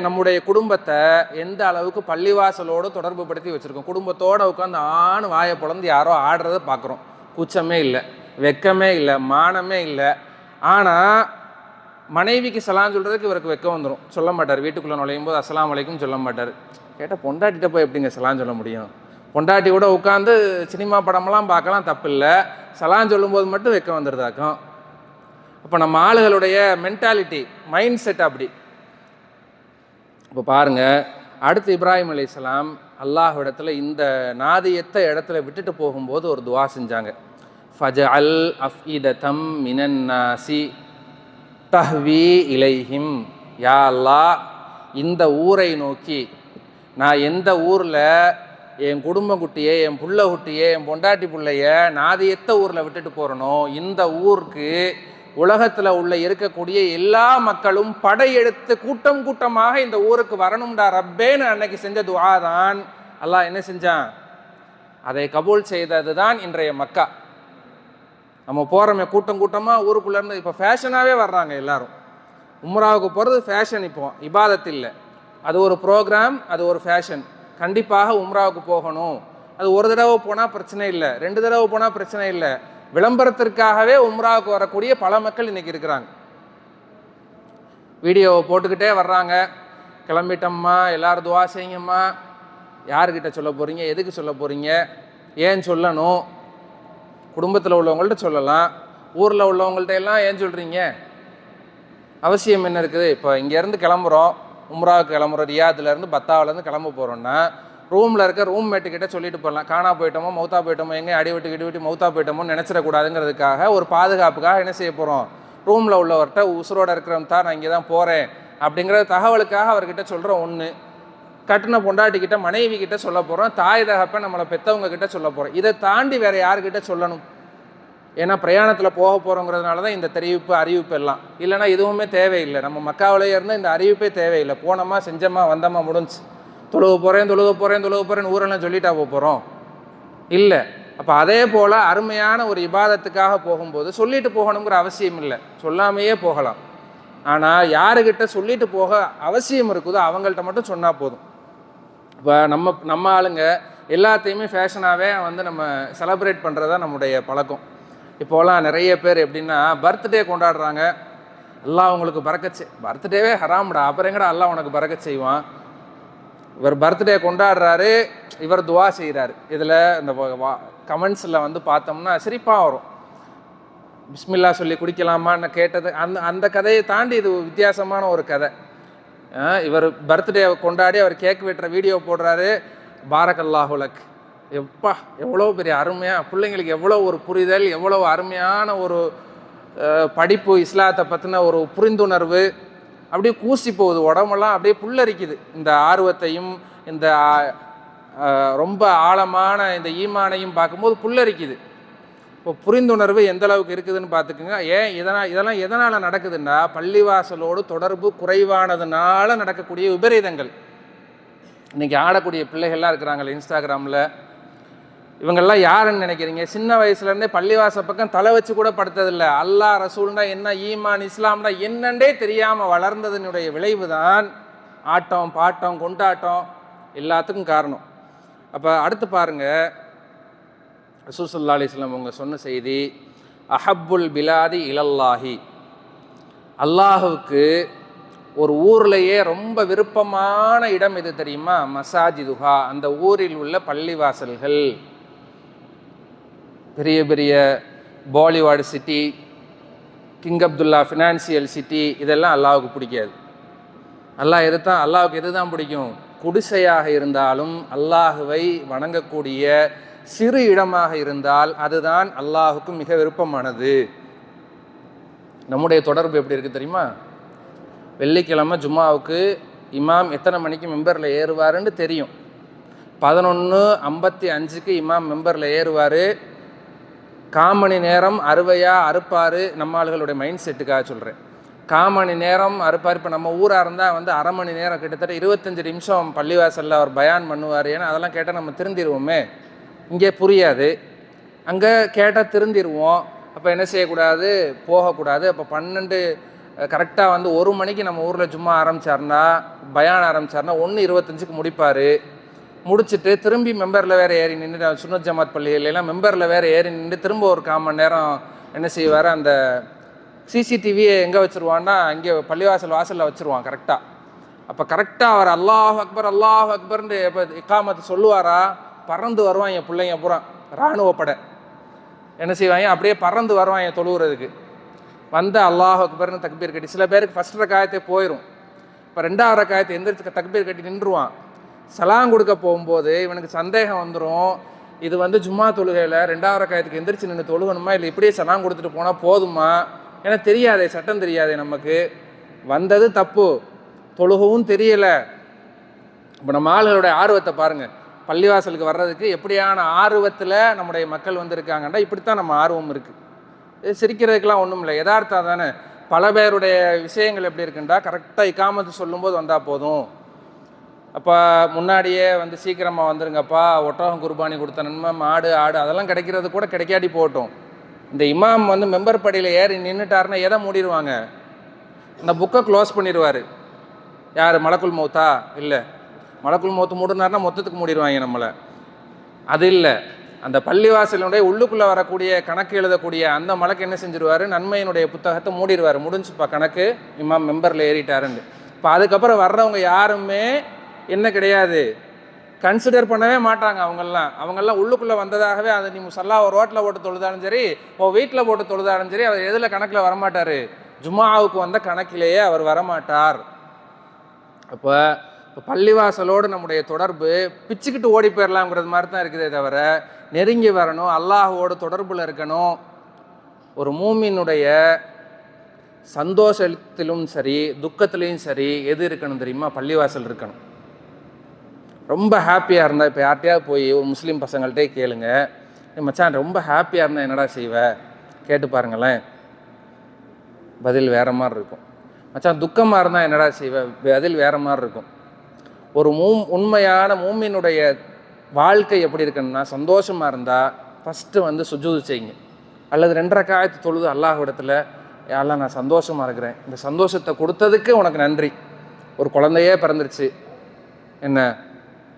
நம்முடைய குடும்பத்தை எந்த அளவுக்கு பள்ளிவாசலோடு தொடர்பு படுத்தி வச்சுருக்கோம். குடும்பத்தோடு உட்காந்து ஆண் வாயை பிளந்து யாரோ ஆடுறத பார்க்குறோம். கூச்சமே இல்லை, வெக்கமே இல்லை, மானமே இல்லை. ஆனால் மனைவிக்கு சலாம் சொல்கிறதுக்கு இவருக்கு வெக்கம் வந்துடும், சொல்ல மாட்டார். வீட்டுக்குள்ளே நுழையும் போது அஸ்ஸலாமு அலைக்கும் சொல்ல மாட்டார். கேட்டால் பொண்டாட்டிகிட்ட போய் எப்படிங்க சலாம் சொல்ல முடியும்? பொண்டாட்டி கூட உட்காந்து சினிமா படமெல்லாம் பார்க்கலாம், தப்பு இல்லை. சலாம் சொல்லும்போது மட்டும் வெக்கம் வந்துடுதாக்கும். அப்போ நம்ம ஆளுகளுடைய மென்டாலிட்டி, மைண்ட் செட் அப்படி. இப்போ பாருங்கள், அடுத்து இப்ராஹிம் அலைஹிஸ்ஸலாம் அல்லாஹ் இடத்துல இந்த நாதியத்த இடத்துல விட்டுட்டு போகும்போது ஒரு துவா செஞ்சாங்க. ஃபஜஅல் அஃஇததம் மினன் நாசி தஹ்வி இலைஹிம், யா அல்லாஹ் இந்த ஊரை நோக்கி, நான் எந்த ஊரில் என் குடும்ப குட்டியை, என் புள்ள குட்டியை, என் பொண்டாட்டி பிள்ளைய நாதியத்த ஊரில் விட்டுட்டு போகிறனோ, இந்த ஊருக்கு உலகத்தில் உள்ள இருக்கக்கூடிய எல்லா மக்களும் படையெடுத்து கூட்டம் கூட்டமாக இந்த ஊருக்கு வரணும்டா ரப்பேன்னு அன்னைக்கு செஞ்ச துஆ தான் அல்லாஹ் என்ன செஞ்சான்? அதை கபூல் செய்தது தான் இன்றைய மக்கா. நம்ம போகிறோமே கூட்டம் கூட்டமாக ஊருக்குள்ளேருந்து. இப்போ ஃபேஷனாகவே வர்றாங்க எல்லாரும். உம்ராவுக்கு போகிறது ஃபேஷன், இப்போ இபாதத் இல்லை. அது ஒரு ப்ரோக்ராம், அது ஒரு ஃபேஷன். கண்டிப்பாக உம்ராவுக்கு போகணும். அது ஒரு தடவை போனால் பிரச்சனை இல்லை, 2 தடவை போனால் பிரச்சனை இல்லை. விளம்பரத்திற்காகவே உம்ராவுக்கு வரக்கூடிய பல மக்கள் இன்றைக்கி இருக்கிறாங்க. வீடியோவை போட்டுக்கிட்டே வர்றாங்க. கிளம்பிட்டம்மா, எல்லோரும் துவா செய்யுங்கம்மா. யார்கிட்ட சொல்ல போகிறீங்க? எதுக்கு சொல்ல போகிறீங்க? ஏன் சொல்லணும்? குடும்பத்தில் உள்ளவங்கள்ட்ட சொல்லலாம், ஊரில் உள்ளவங்கள்ட்ட எல்லாம் ஏன் சொல்கிறீங்க? அவசியம் என்ன இருக்குது? இப்போ இங்கேருந்து கிளம்புறோம், உம்ராவுக்கு கிளம்புறோம், ரியாத்துலேருந்து பத்தாவிலேருந்து கிளம்ப போகிறோன்னா ரூமில் இருக்க ரூம்மேட்டுக்கிட்ட சொல்லிட்டு போடலாம். காணா போயிட்டோமோ, மௌத்தா போயிட்டோமோ, எங்கே அடிவிட்டு மௌத்தா போயிட்டோமோன்னு நினச்சிடக்கூடாதுங்கிறதுக்காக, ஒரு பாதுகாப்புக்காக என்ன செய்ய போகிறோம்? ரூமில் உள்ளவர்கிட்ட உசுரோடு இருக்கிறவன் தான் நான் இங்கே தான் போகிறேன் அப்படிங்கிற தகவலுக்காக அவர்கிட்ட சொல்கிறோம். ஒன்று, கட்டின பொண்டாட்டிக்கிட்ட மனைவி கிட்ட சொல்ல போகிறோம், தாய் தகப்ப நம்மளை பெற்றவங்க கிட்ட சொல்ல போகிறோம். இதை தாண்டி வேறு யார்கிட்ட சொல்லணும்? ஏன்னா பிரயாணத்தில் போக போகிறோங்கிறதுனால தான் இந்த தெரிவிப்பு அறிவிப்பு எல்லாம். இல்லைனா எதுவுமே தேவையில்லை. நம்ம மக்காவிலேயே இருந்தால் இந்த அறிவிப்பே தேவையில்லை. போனோமா, செஞ்சோமா, வந்தோமா, முடிஞ்சு. தொழுக போகிறேன் ஊரெல்லாம் சொல்லிட்டா போகிறோம்? இல்லை. அப்போ அதே போல் அருமையான ஒரு இபாதத்துக்காக போகும்போது சொல்லிட்டு போகணுங்கிற அவசியம் இல்லை, சொல்லாமையே போகலாம். ஆனால் யாருக்கிட்ட சொல்லிட்டு போக அவசியம் இருக்குதோ அவங்கள்ட்ட மட்டும் சொன்னால் போதும். இப்போ நம்ம ஆளுங்க எல்லாத்தையுமே ஃபேஷனாகவே வந்து நம்ம செலப்ரேட் பண்ணுறது தான் நம்முடைய பழக்கம். இப்போலாம் நிறைய பேர் எப்படின்னா பர்த்டே கொண்டாடுறாங்க, அல்லாஹ் உங்களுக்கு பரக்கத் பர்த்டேவே ஹராம்டா, அப்புறம் எங்கடா அல்லாஹ் உனக்கு பரக்கத் செய்வான். இவர் பர்த்டே கொண்டாடுறாரு, இவர் துவா செய்கிறாரு. இதில் இந்த கமெண்ட்ஸில் வந்து பார்த்தோம்னா சிரிப்பாக வரும். பிஸ்மில்லா சொல்லி குடிக்கலாமான்னு கேட்டது அந்த கதையை தாண்டி இது வித்தியாசமான ஒரு கதை. இவர் பர்த்டே கொண்டாடி அவர் கேக் வெட்டுற வீடியோ போடுறாரு, பாரக்கல்லாஹு லக். எப்பா எவ்வளோ பெரிய அருமையாக பிள்ளைங்களுக்கு எவ்வளோ ஒரு புரிதல், எவ்வளோ அருமையான ஒரு படிப்பு, இஸ்லாத்தை பற்றின ஒரு புரிந்துணர்வு. அப்படியே கூசி போகுது, உடம்பெல்லாம் அப்படியே புல்லரிக்குது. இந்த ஆர்வத்தையும் இந்த ரொம்ப ஆழமான இந்த ஈமானையும் பார்க்கும்போது புல்லரிக்குது. இப்போ புரிந்துணர்வு எந்த அளவுக்கு இருக்குதுன்னு பார்த்துக்குங்க. இதெல்லாம் எதனால் நடக்குதுன்னா பள்ளிவாசலோடு தொடர்பு குறைவானதுனால நடக்கக்கூடிய விபரீதங்கள். இன்றைக்கி ஆடக்கூடிய பிள்ளைகள்லாம் இருக்கிறாங்களே இன்ஸ்டாகிராமில், இவங்கெல்லாம் யாருன்னு நினைக்கிறீங்க? சின்ன வயசுலேருந்தே பள்ளிவாசல் பக்கம் தலை வச்சு கூட படுத்ததில்லை. அல்லாஹ் ரசூல்னா என்ன, ஈமான் இஸ்லாம்னா என்னண்டே தெரியாமல் வளர்ந்ததனுடைய விளைவு தான் ஆட்டம் பாட்டம் கொண்டாட்டம் எல்லாத்துக்கும் காரணம். அப்போ அடுத்து பாருங்கள், ரசூல் ஸல்லல்லாஹு அலைஹி வஸல்லம் அவங்க சொன்ன செய்தி, அஹப்புல் பிலாதி இலல்லாஹி, அல்லாஹுக்கு ஒரு ஊர்லேயே ரொம்ப விருப்பமான இடம் எது தெரியுமா? மசாஜிதுஹா, அந்த ஊரில் உள்ள பள்ளிவாசல்கள். பெரிய பெரிய Bollywood city, King Abdullah Financial City, இதெல்லாம் அல்லாஹுக்கு பிடிக்காது. அல்லாஹுக்கு எது தான் பிடிக்கும்? குடிசையாக இருந்தாலும் அல்லாஹுவை வணங்கக்கூடிய சிறு இடமாக இருந்தால் அதுதான் அல்லாஹுக்கு மிக விருப்பமானது. நம்முடைய தொடர்பு எப்படி இருக்குது தெரியுமா? வெள்ளிக்கிழமை ஜும்மாவுக்கு இமாம் எத்தனை மணிக்கு மெம்பரில் ஏறுவாருன்னு தெரியும். 11:55க்கு இமாம் மெம்பரில் ஏறுவார். காமணி நேரம் அறுப்பார். நம்ம ஆளுகளுடைய மைண்ட் செட்டுக்காக சொல்கிறேன். காமணி நேரம் அறுப்பார். இப்போ நம்ம ஊராக இருந்தால் வந்து அரை மணி நேரம், கிட்டத்தட்ட 25 நிமிஷம் பள்ளிவாசலில் அவர் பயான் பண்ணுவார். ஏன்னா அதெல்லாம் கேட்டால் நம்ம திருந்திடுவோமே, இங்கே புரியாது. அங்கே கேட்டால் திருந்திடுவோம். அப்போ என்ன செய்யக்கூடாது? போகக்கூடாது. அப்போ 12 கரெக்டாக வந்து 1 மணிக்கு நம்ம ஊரில் ஜும்மா ஆரம்பித்தார்னா, பயான் ஆரம்பித்தார்னா 1:25க்கு முடிப்பார். முடிச்சுட்டு திரும்பி மெம்பரில் வேறு ஏறி நின்று, சுன்னத் ஜமாத் பள்ளிகளெல்லாம் மெம்பரில் வேறு ஏறி நின்று திரும்ப ஒரு 1/4 மணி நேரம் என்ன செய்வார்? அந்த சிசிடிவியை எங்கே வச்சுருவான்னா அங்கே பள்ளிவாசல் வாசலில் வச்சுருவான் கரெக்டாக. அப்போ கரெக்டாக அவர் அல்லாஹ் அக்பர் அல்லாஹ் அக்பர்னு இப்போ இக்காமத்து சொல்லுவாரா, பறந்து வருவான் என் பிள்ளைங்க பூரா, இராணுவப்படை என்ன செய்வாங்க, அப்படியே பறந்து வருவான் என் தொழுகிறதுக்கு. வந்து அல்லாஹ் அக்பர்னு தக்பீர் கட்டி, சில பேருக்கு ஃபஸ்ட் ரக்காயத்தே போயிடும். இப்போ 2வது ரக்காயத்தை எந்திரிச்சு தக்பீர் கட்டி நின்றுவான். சலாம் கொடுக்க போகும்போது இவனுக்கு சந்தேகம் வந்துடும், இது வந்து ஜும்மா தொழுகையில் 2வது ரக்காயத்துக்கு எந்திரிச்சு நின்று தொழுகணுமா, இல்லை இப்படியே சலாம் கொடுத்துட்டு போனால் போதுமா? ஏன்னா தெரியாதே, சட்டம் தெரியாதே நமக்கு. வந்தது தப்பு, தொழுகவும் தெரியலை. இப்போ நம்ம ஆளுகளுடைய ஆர்வத்தை பாருங்கள், பள்ளிவாசலுக்கு வர்றதுக்கு எப்படியான ஆர்வத்தில் நம்முடைய மக்கள் வந்திருக்காங்கண்டா இப்படித்தான் நம்ம ஆர்வம் இருக்குது. இது சிரிக்கிறதுக்கெலாம் ஒன்றும் இல்லை, யதார்த்தம் தானே. பல பேருடைய விஷயங்கள் எப்படி இருக்குண்டா, கரெக்டாக இக்காமத்து சொல்லும்போது வந்தால் போதும், அப்போ முன்னாடியே வந்து சீக்கிரமாக வந்துருங்கப்பா, ஒட்டகம் குர்பானி கொடுத்த நன்மை, மாடு ஆடு அதெல்லாம் கிடைக்கிறது கூட கிடைக்காட்டி போகட்டும். இந்த இமாம் வந்து மெம்பர் படியில் ஏறி நின்றுட்டாருன்னா எதை மூடிடுவாங்க? அந்த புக்கை க்ளோஸ் பண்ணிடுவார். யார்? மலக்குல் மௌத்தா? இல்லை, மலக்குல் மௌத்து மூடினார்னா மொத்தத்துக்கு மூடிடுவாங்க நம்மளை. அது இல்லை, அந்த பள்ளிவாசலினுடைய உள்ளுக்குள்ளே வரக்கூடிய கணக்கு எழுதக்கூடிய அந்த மலக்கு என்ன செஞ்சிருவார்? நன்மையினுடைய புத்தகத்தை மூடிடுவார். முடிஞ்சுப்பா கணக்கு, இமாம் மெம்பரில் ஏறிட்டாருன்னு. இப்போ அதுக்கப்புறம் வர்றவங்க யாருமே என்ன கிடையாது, கன்சிடர் பண்ணவே மாட்டாங்க. அவங்கெல்லாம் உள்ளுக்குள்ளே வந்ததாகவே, அது நீ முசல்லா ஒரு ரோட்டில் போட்டு தொழுதாலும் சரி, வீட்டில் போட்டு தொழுதாலும் சரி, அவர் எதில் கணக்கில் வரமாட்டார்? ஜும்மாவுக்கு வந்த கணக்கிலேயே அவர் வரமாட்டார். அப்போ பள்ளிவாசலோடு நம்முடைய தொடர்பு பிச்சுக்கிட்டு ஓடி போயிடலாம்ங்கிறது மாதிரி தான் இருக்குதே தவிர, நெருங்கி வரணும், அல்லாஹுவோடு தொடர்பில் இருக்கணும். ஒரு மூமினுடைய சந்தோஷத்திலும் சரி துக்கத்திலையும் சரி எது இருக்கணும் தெரியுமா? பள்ளிவாசல் இருக்கணும். ரொம்ப ஹாப்பியாக இருந்தால், இப்போ யார்கிட்டையாவது போய் ஒரு முஸ்லீம் பசங்கள்கிட்டே கேளுங்க, மச்சான் ரொம்ப ஹாப்பியாக இருந்தால் என்னடா செய்வ கேட்டு பாருங்களேன், பதில் வேறு மாதிரி இருக்கும். மச்சான் துக்கமாக இருந்தால் என்னடா செய்வ, பதில் வேறு மாதிரி இருக்கும். ஒரு உண்மையான மூமினுடைய வாழ்க்கை எப்படி இருக்குன்னா, சந்தோஷமாக இருந்தால் ஃபஸ்ட்டு வந்து சுஜூது செய்யுங்க. அல்லது 2 ரக்காயத்து தொழுது அல்லாஹ்விடத்தில், யா அல்லாஹ் நான் சந்தோஷமாக இருக்கிறேன், இந்த சந்தோஷத்தை கொடுத்ததுக்கு உனக்கு நன்றி. ஒரு குழந்தையே பிறந்துருச்சு, என்ன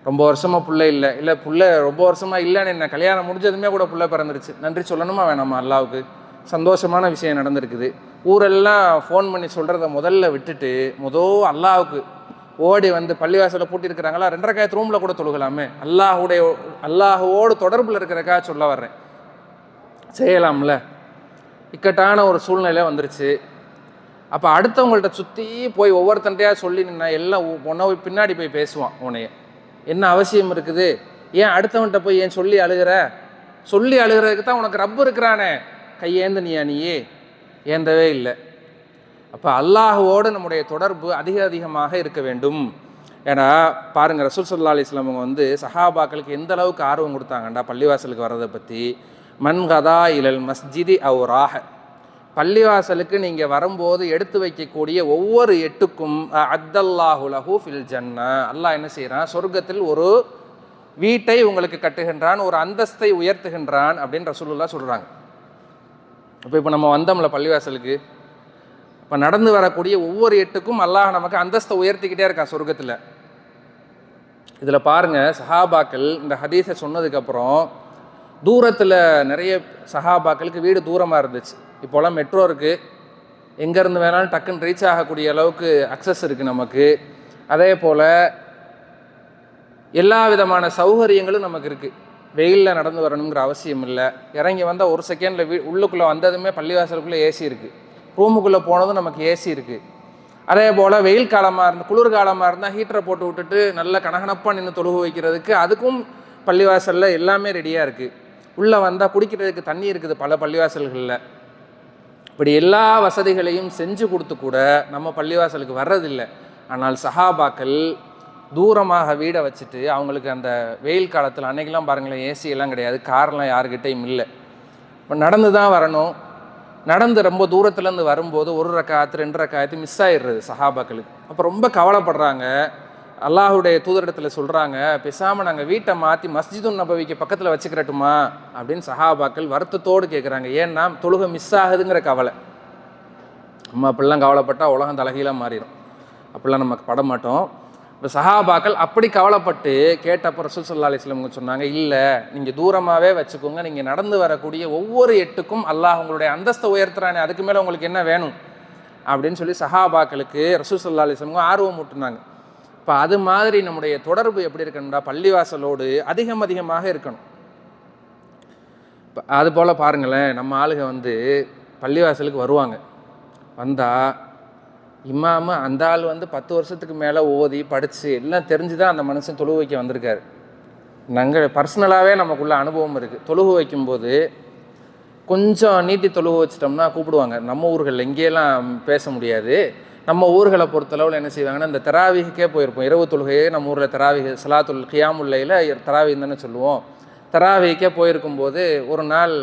ரொம்ப வருஷமாக புள்ளை இல்லை, இல்லை புள்ளை ரொம்ப வருஷமாக இல்லைன்னு என்ன கல்யாணம் முடிஞ்சதுமே கூட புள்ளை பிறந்துருச்சு, நன்றி சொல்லணுமா வேணாமா? அல்லாவுக்கு சந்தோஷமான விஷயம் நடந்திருக்குது. ஊரெல்லாம் ஃபோன் பண்ணி சொல்கிறத முதல்ல விட்டுட்டு அல்லாவுக்கு ஓடி வந்து பள்ளிவாசலை பூட்டியிருக்கிறாங்களா, 2 ரக்காயத்து ரூமில் கூட தொழுகலாமே. அல்லாஹுவோடு தொடர்பில் இருக்கிறக்கா சொல்ல வர்றேன். செய்யலாம்ல. இக்கட்டான ஒரு சூழ்நிலை வந்துருச்சு. அப்போ அடுத்தவங்கள்ட்ட சுற்றி போய் ஒவ்வொருத்தன்ட்டையா சொல்லி நின்னா எல்லாம் உன்னை பின்னாடி போய் பேசுவான். உன்னைய என்ன அவசியம் இருக்குது, ஏன் அடுத்தவன்கிட்ட போய் ஏன் சொல்லி அழுகிற? சொல்லி அழுகிறதுக்கு தான் உனக்கு ரப்பு இருக்கிறானே, கையேந்தனியா நீயே? ஏந்தவே இல்லை. அப்போ அல்லாஹுவோடு நம்முடைய தொடர்பு அதிகமாக இருக்க வேண்டும். ஏன்னா பாருங்கள், ரசூல் ஸல்லல்லாஹு அலைஹி வஸல்லம் வந்து சஹாபாக்களுக்கு எந்த அளவுக்கு ஆர்வம் கொடுத்தாங்கண்டா பள்ளிவாசலுக்கு வர்றதை பற்றி. மன் கதா இலல் மஸ்ஜிதி அவ் ராஹ, பள்ளிவாசலுக்கு நீங்கள் வரும்போது எடுத்து வைக்கக்கூடிய ஒவ்வொரு எட்டுக்கும் அத்தல்லாஹு லஹு ஃபில் ஜன்னா, அல்லாஹ் என்ன செய்கிறான், சொர்க்கத்தில் ஒரு வீட்டை உங்களுக்கு கட்டுகின்றான், ஒரு அந்தஸ்தை உயர்த்துகின்றான் அப்படின்னு ரசூலுல்லாஹ் சொல்கிறாங்க. இப்போ நம்ம வந்தோம்ல பள்ளிவாசலுக்கு, இப்போ நடந்து வரக்கூடிய ஒவ்வொரு எட்டுக்கும் அல்லாஹ் நமக்கு அந்தஸ்தை உயர்த்திக்கிட்டே இருக்கான் சொர்க்கத்தில். இதில் பாருங்கள், சஹாபாக்கள் இந்த ஹதீஸை சொன்னதுக்கப்புறம் தூரத்தில் நிறைய சஹாபாக்களுக்கு வீடு தூரமாக இருந்துச்சு. இப்போலாம் மெட்ரோ இருக்குது, எங்கேருந்து வேணாலும் டக்குன்னு ரீச் ஆகக்கூடிய அளவுக்கு அக்சஸ் இருக்குது நமக்கு. அதே போல் எல்லா விதமான சௌகரியங்களும் நமக்கு இருக்குது. வெயிலில் நடந்து வரணுங்கிற அவசியம் இல்லை. இறங்கி வந்தால் ஒரு செகண்டில் உள்ளுக்குள்ளே வந்ததுமே பள்ளிவாசலுக்குள்ளே ஏசி இருக்குது, ரூமுக்குள்ளே போனதும் நமக்கு ஏசி இருக்குது. அதே போல் வெயில் காலமாக இருந்து குளிர்காலமாக இருந்தால் ஹீட்டரை போட்டு விட்டுட்டு நல்ல கனகனப்பாக நின்று தொழுகு வைக்கிறதுக்கு அதுக்கும் பள்ளிவாசலில் எல்லாமே ரெடியாக இருக்குது. உள்ளே வந்தால் குடிக்கிறதுக்கு தண்ணி இருக்குது பல பள்ளிவாசல்களில். இப்படி எல்லா வசதிகளையும் செஞ்சு கொடுத்து கூட நம்ம பள்ளிவாசலுக்கு வர்றதில்லை. ஆனால் சஹாபாக்கள் தூரமாக வீடை வச்சுட்டு அவங்களுக்கு அந்த வெயில் காலத்தில் அன்றைக்கெலாம் பாருங்களேன், ஏசி எல்லாம் கிடையாது, கார்லாம் யாருக்கிட்டையும் இல்லை, இப்போ நடந்து தான் வரணும். நடந்து ரொம்ப தூரத்துலேருந்து வரும்போது 1 ரக்காத்து 2 ரக்காத்து மிஸ் ஆகிடுறது சஹாபாக்களுக்கு. அப்போ ரொம்ப கவலைப்படுறாங்க. அல்லாஹுடைய தூதரிடத்தில் சொல்கிறாங்க, பேசாமல் நாங்கள் வீட்டை மாற்றி மஸ்ஜிதுன் நபவிக்கு பக்கத்தில் வச்சுக்கிறட்டுமா அப்படின்னு சஹாபாக்கள் வருத்தத்தோடு கேட்குறாங்க. ஏன்னா தொழுகை மிஸ் ஆகுதுங்கிற கவலை. நம்ம அப்படிலாம் கவலைப்பட்டால் உலகம் தலைகீழாக மாறிடும். அப்படிலாம் நம்ம பட மாட்டோம். இப்போ சஹாபாக்கள் அப்படி கவலைப்பட்டு கேட்டப்போ ரசூல் ஸல்லல்லாஹு அலைஹி வஸல்லம் சொன்னாங்க, இல்லை நீங்கள் தூரமாகவே வச்சுக்கோங்க, நீங்கள் நடந்து வரக்கூடிய ஒவ்வொரு எட்டுக்கும் அல்லாஹ் உங்களுடைய அந்தஸ்தை உயர்த்துறானே, அதுக்கு மேலே உங்களுக்கு என்ன வேணும் அப்படின்னு சொல்லி சஹாபாக்களுக்கு ரசூல் ஸல்லல்லாஹு அலைஹி வஸல்லம் ஆர்வம் ஊட்டுனாங்க. இப்போ அது மாதிரி நம்முடைய தொடர்பு எப்படி இருக்கணும்டா, பள்ளிவாசலோடு அதிகமாக இருக்கணும். இப்போ அது போல் பாருங்களேன், நம்ம ஆளுங்க வந்து பள்ளிவாசலுக்கு வருவாங்க, வந்தால் இமாமு அந்த ஆள் வந்து 10 வருஷத்துக்கு மேலே ஓதி படித்து எல்லாம் தெரிஞ்சு தான் அந்த மனுஷன் தொழுகு வைக்க வந்திருக்காரு. நாங்கள் பர்சனலாகவே நமக்குள்ள அனுபவம் இருக்குது. தொழுகு வைக்கும்போது கொஞ்சம் நீட்டி தொழுகு வச்சிட்டோம்னா கூப்பிடுவாங்க. நம்ம ஊர்களில் இங்கேயெல்லாம் பேச முடியாது. நம்ம ஊர்களை பொறுத்தளவில் என்ன செய்வாங்கன்னா, இந்த தராவிகே போயிருப்போம். இரவு தொழுகையே நம்ம ஊரில் தராவிக சலாத்துல் கியாமுல்லையில் தராவின்னு தானே சொல்லுவோம். தராவிகே போயிருக்கும்போது ஒரு நாள்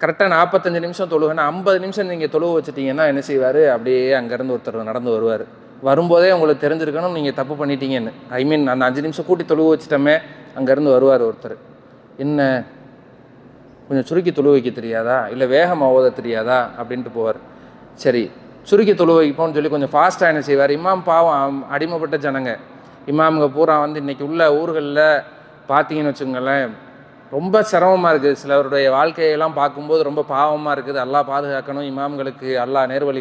கரெக்டாக 45 நிமிஷம் தொழுகைன்னா 50 நிமிஷம் நீங்கள் தொழுவு வச்சுட்டிங்கன்னா என்ன செய்வார், அப்படியே அங்கேருந்து ஒருத்தர் நடந்து வருவார். வரும்போதே உங்களுக்கு தெரிஞ்சிருக்கணும் நீங்கள் தப்பு பண்ணிட்டீங்கன்னு. அந்த 5 நிமிஷம் கூட்டி தொழுவு வச்சுட்டோமே, அங்கேருந்து வருவார் ஒருத்தர். என்ன கொஞ்சம் சுருக்கி தொழு வைக்க தெரியாதா, இல்லை வேகமாக ஓத தெரியாதா அப்படின்ட்டு போவார். சரி சுருக்கி தொழு வைப்போம்னு சொல்லி கொஞ்சம் ஃபாஸ்ட்டாக என்ன செய்வார். இமாம் பாவம் அடிமைப்பட்ட ஜனங்க, இமாமுங்க பூரா வந்து இன்றைக்கி உள்ள ஊர்களில் பார்த்தீங்கன்னு வச்சுங்களேன் ரொம்ப சிரமமாக இருக்குது. சிலருடைய வாழ்க்கையெல்லாம் பார்க்கும்போது ரொம்ப பாவமாக இருக்குது. அல்லாஹ் பாதுகாக்கணும், இமாம்களுக்கு அல்லாஹ் நேர்வழி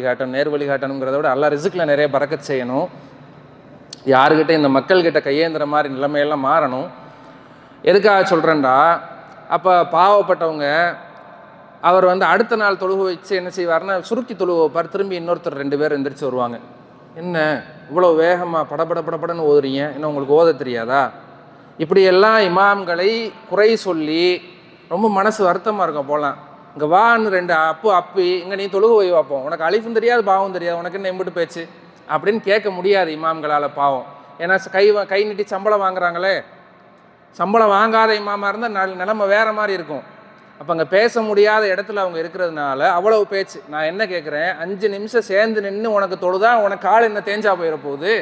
காட்டணுங்கிறத விட அல்லாஹ் ரிஸ்கில் நிறைய பரக்கத் செய்யணும். யாருக்கிட்ட இந்த மக்கள்கிட்ட கையேந்திர மாதிரி நிலைமையெல்லாம் மாறணும். எதுக்காக சொல்கிறேன்டா, அப்போ பாவப்பட்டவங்க அவர் வந்து அடுத்த நாள் தொழுகு வச்சு என்ன செய்வார்னா சுருக்கி தொழுகு வைப்பார். திரும்பி இன்னொருத்தர் 2 பேர் எந்திரிச்சு வருவாங்க. என்ன இவ்வளோ வேகமாக படபடன்னு ஓதுறீங்க, என்ன உங்களுக்கு ஓத தெரியாதா? இப்படியெல்லாம் இமாம்களை குறை சொல்லி ரொம்ப மனசு வருத்தமாக இருக்கும். போகலாம் இங்கே வான்னு 2 அப்பி இங்கே நீ தொழுகு வை வைப்போம், உனக்கு அலிஃபும் தெரியாது பாவம் தெரியாது, உனக்கு என்ன எம்பிட்டு பேச்சு அப்படின்னு கேட்க முடியாது இமாம்களால். பாவம், ஏன்னா கை நீட்டி சம்பளம் வாங்குறாங்களே. சம்பளம் வாங்காத இமாமாக இருந்தால் நிலைமை வேறு மாதிரி இருக்கும். அப்போ அங்கே பேச முடியாத இடத்துல அவங்க இருக்கிறதுனால அவ்வளவு பேச்சு. நான் என்ன கேட்குறேன், 5 நிமிஷம் சேர்ந்து நின்று உனக்கு தொழுதா உனக்கு கால் என்ன தேஞ்சா போயிட போகுது,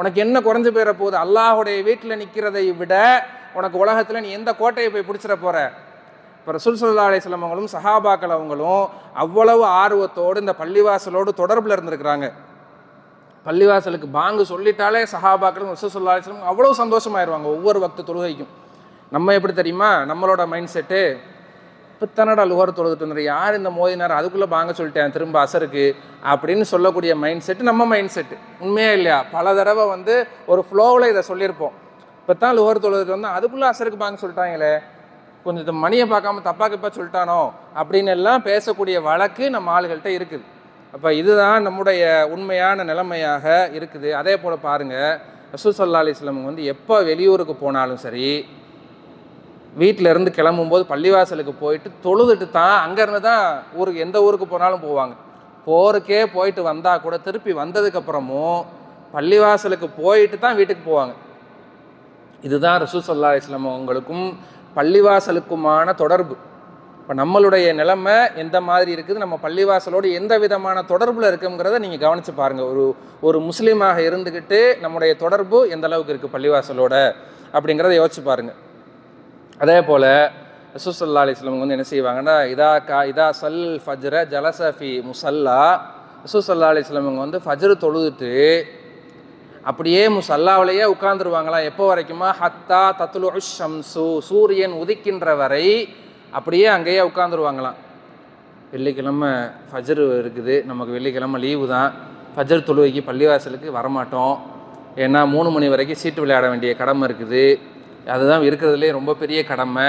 உனக்கு என்ன குறைஞ்சு போயிட போகுது? அல்லாஹுடைய வீட்டில் நிற்கிறதை விட உனக்கு உலகத்தில் நீ எந்த கோட்டையை போய் பிடிச்சிட போகிற? இப்போ ரசூல் ஸல்லல்லாஹு அலைஹி வஸல்லம் அவங்களும் சஹாபாக்கள் அவங்களும் அவ்வளவு ஆர்வத்தோடு இந்த பள்ளிவாசலோடு தொடர்பில் இருந்திருக்கிறாங்க. பள்ளிவாசலுக்கு பாங்கு சொல்லிட்டாலே சஹாபாக்களும் ரசூல் ஸல்லல்லாஹு அலைஹி வஸல்லம் அவ்வளோ சந்தோஷமாயிருவாங்க ஒவ்வொரு வக்து தொழுகைக்கும். நம்ம எப்படி தெரியுமா, நம்மளோட மைண்ட் செட்டு, இப்போ தானடா லுஹர் தொழுதுட்டு இருந்தார், யார் இந்த மோதினார், அதுக்குள்ளே பாங்க சொல்லிட்டேன் திரும்ப அசருக்கு அப்படின்னு சொல்லக்கூடிய மைண்ட் செட்டு நம்ம மைண்ட் செட்டு. உண்மையா இல்லையா? பல தடவை வந்து ஒரு ஃப்ளோவில் இதை சொல்லியிருப்போம். இப்போ தான் லுஹர் தொழுதுட்டு வந்தால் அதுக்குள்ளே அசருக்கு பாங்க சொல்லிட்டாங்களே, கொஞ்சம் மணியை பார்க்காம தப்பாக்கப்பா சொல்லிட்டானோ அப்படின்னு எல்லாம் பேசக்கூடிய வழக்கு நம்ம ஆளுகள்கிட்ட இருக்குது. அப்போ இதுதான் நம்முடைய உண்மையான நிலைமையாக இருக்குது. அதே போல் பாருங்கள், ரசூல் ஸல்லல்லாஹு அலைஹி வஸல்லம் வந்து எப்போ வெளியூருக்கு போனாலும் சரி, வீட்டில் இருந்து கிளம்பும்போது பள்ளிவாசலுக்கு போயிட்டு தொழுதுட்டு தான் அங்கேருந்து தான் ஊருக்கு எந்த ஊருக்கு போனாலும் போவாங்க. போருக்கே போயிட்டு வந்தால் கூட திருப்பி வந்ததுக்கப்புறமும் பள்ளிவாசலுக்கு போயிட்டு தான் வீட்டுக்கு போவாங்க. இதுதான் ரசூல் ஸல்லல்லாஹு அலைஹி வஸல்லம் அவங்களுக்கும் பள்ளிவாசலுக்குமான தொடர்பு. இப்போ நம்மளுடைய நிலைமை எந்த மாதிரி இருக்குது, நம்ம பள்ளிவாசலோடு எந்த விதமான தொடர்பில் இருக்குங்கிறத நீங்கள் கவனித்து பாருங்கள். ஒரு முஸ்லீமாக இருந்துக்கிட்டு நம்முடைய தொடர்பு எந்த அளவுக்கு இருக்குது பள்ளிவாசலோட அப்படிங்கிறத யோசிச்சு பாருங்கள். அதே போல் ரசூல் ஸல்லல்லாஹு அலைஹி வஸல்லம் வந்து என்ன செய்வாங்கன்னா, இதா சல் ஃபஜ்ர ஜலசஃபி முசல்லா, ரசூல் ஸல்லல்லாஹு அலைஹி வஸல்லம் வந்து ஃபஜ்ர் தொழுதுட்டு அப்படியே முசல்லாவிலேயே உட்கார்ந்துருவாங்களாம். எப்போ வரைக்குமா, ஹத்தா தத்லு ஷம்சு, சூரியன் உதிக்கின்ற வரை அப்படியே அங்கேயே உட்காந்துருவாங்களாம். வெள்ளிக்கிழமை ஃபஜ்ர் இருக்குது, நமக்கு வெள்ளிக்கிழமை லீவு தான், ஃபஜ்ர் தொழுகைக்கு பள்ளிவாசலுக்கு வரமாட்டோம், ஏன்னா 3 மணி வரைக்கும் சீட்டு விளையாட வேண்டிய கடமை இருக்குது, அதுதான் இருக்கிறதுலே ரொம்ப பெரிய கடமை.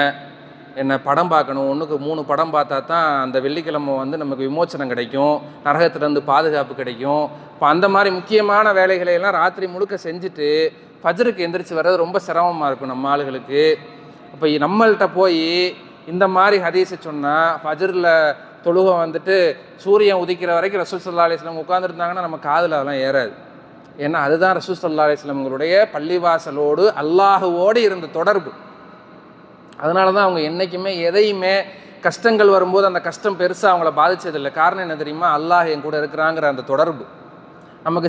என்ன படம் பார்க்கணும், 1க்கு 3 படம் பார்த்தா தான் அந்த வெள்ளிக்கிழமை வந்து நமக்கு விமோச்சனம் கிடைக்கும், நரகத்திலேருந்து பாதுகாப்பு கிடைக்கும். இப்போ அந்த மாதிரி முக்கியமான வேலைகளையெல்லாம் ராத்திரி முழுக்க செஞ்சுட்டு ஃபஜ்ருக்கு எந்திரிச்சு வர்றது ரொம்ப சிரமமாக இருக்கும் நம்ம ஆளுகளுக்கு. இப்போ நம்மள்கிட்ட போய் இந்த மாதிரி ஹதீஸை சொன்னால், ஃபஜ்ரில் தொழுகை வந்துட்டு சூரியன் உதிக்கிற வரைக்கும் ரசூல் ஸல்லல்லாஹு அலைஹி வஸல்லம் உட்காந்துருந்தாங்கன்னா நம்ம காதில் அதெல்லாம் ஏறாது. ஏன்னா அதுதான் ரசூல் ஸல்லல்லாஹு அலைஹி வஸல்லம்களுடைய பள்ளிவாசலோடு அல்லாஹுவோடு இருந்த தொடர்பு. அதனால தான் அவங்க என்றைக்குமே எதையுமே கஷ்டங்கள் வரும்போது அந்த கஷ்டம் பெருசாக அவங்கள பாதித்ததில்லை. காரணம் என்ன தெரியுமா, அல்லாஹ் என் கூட இருக்கிறாங்கிற அந்த தொடர்பு. நமக்கு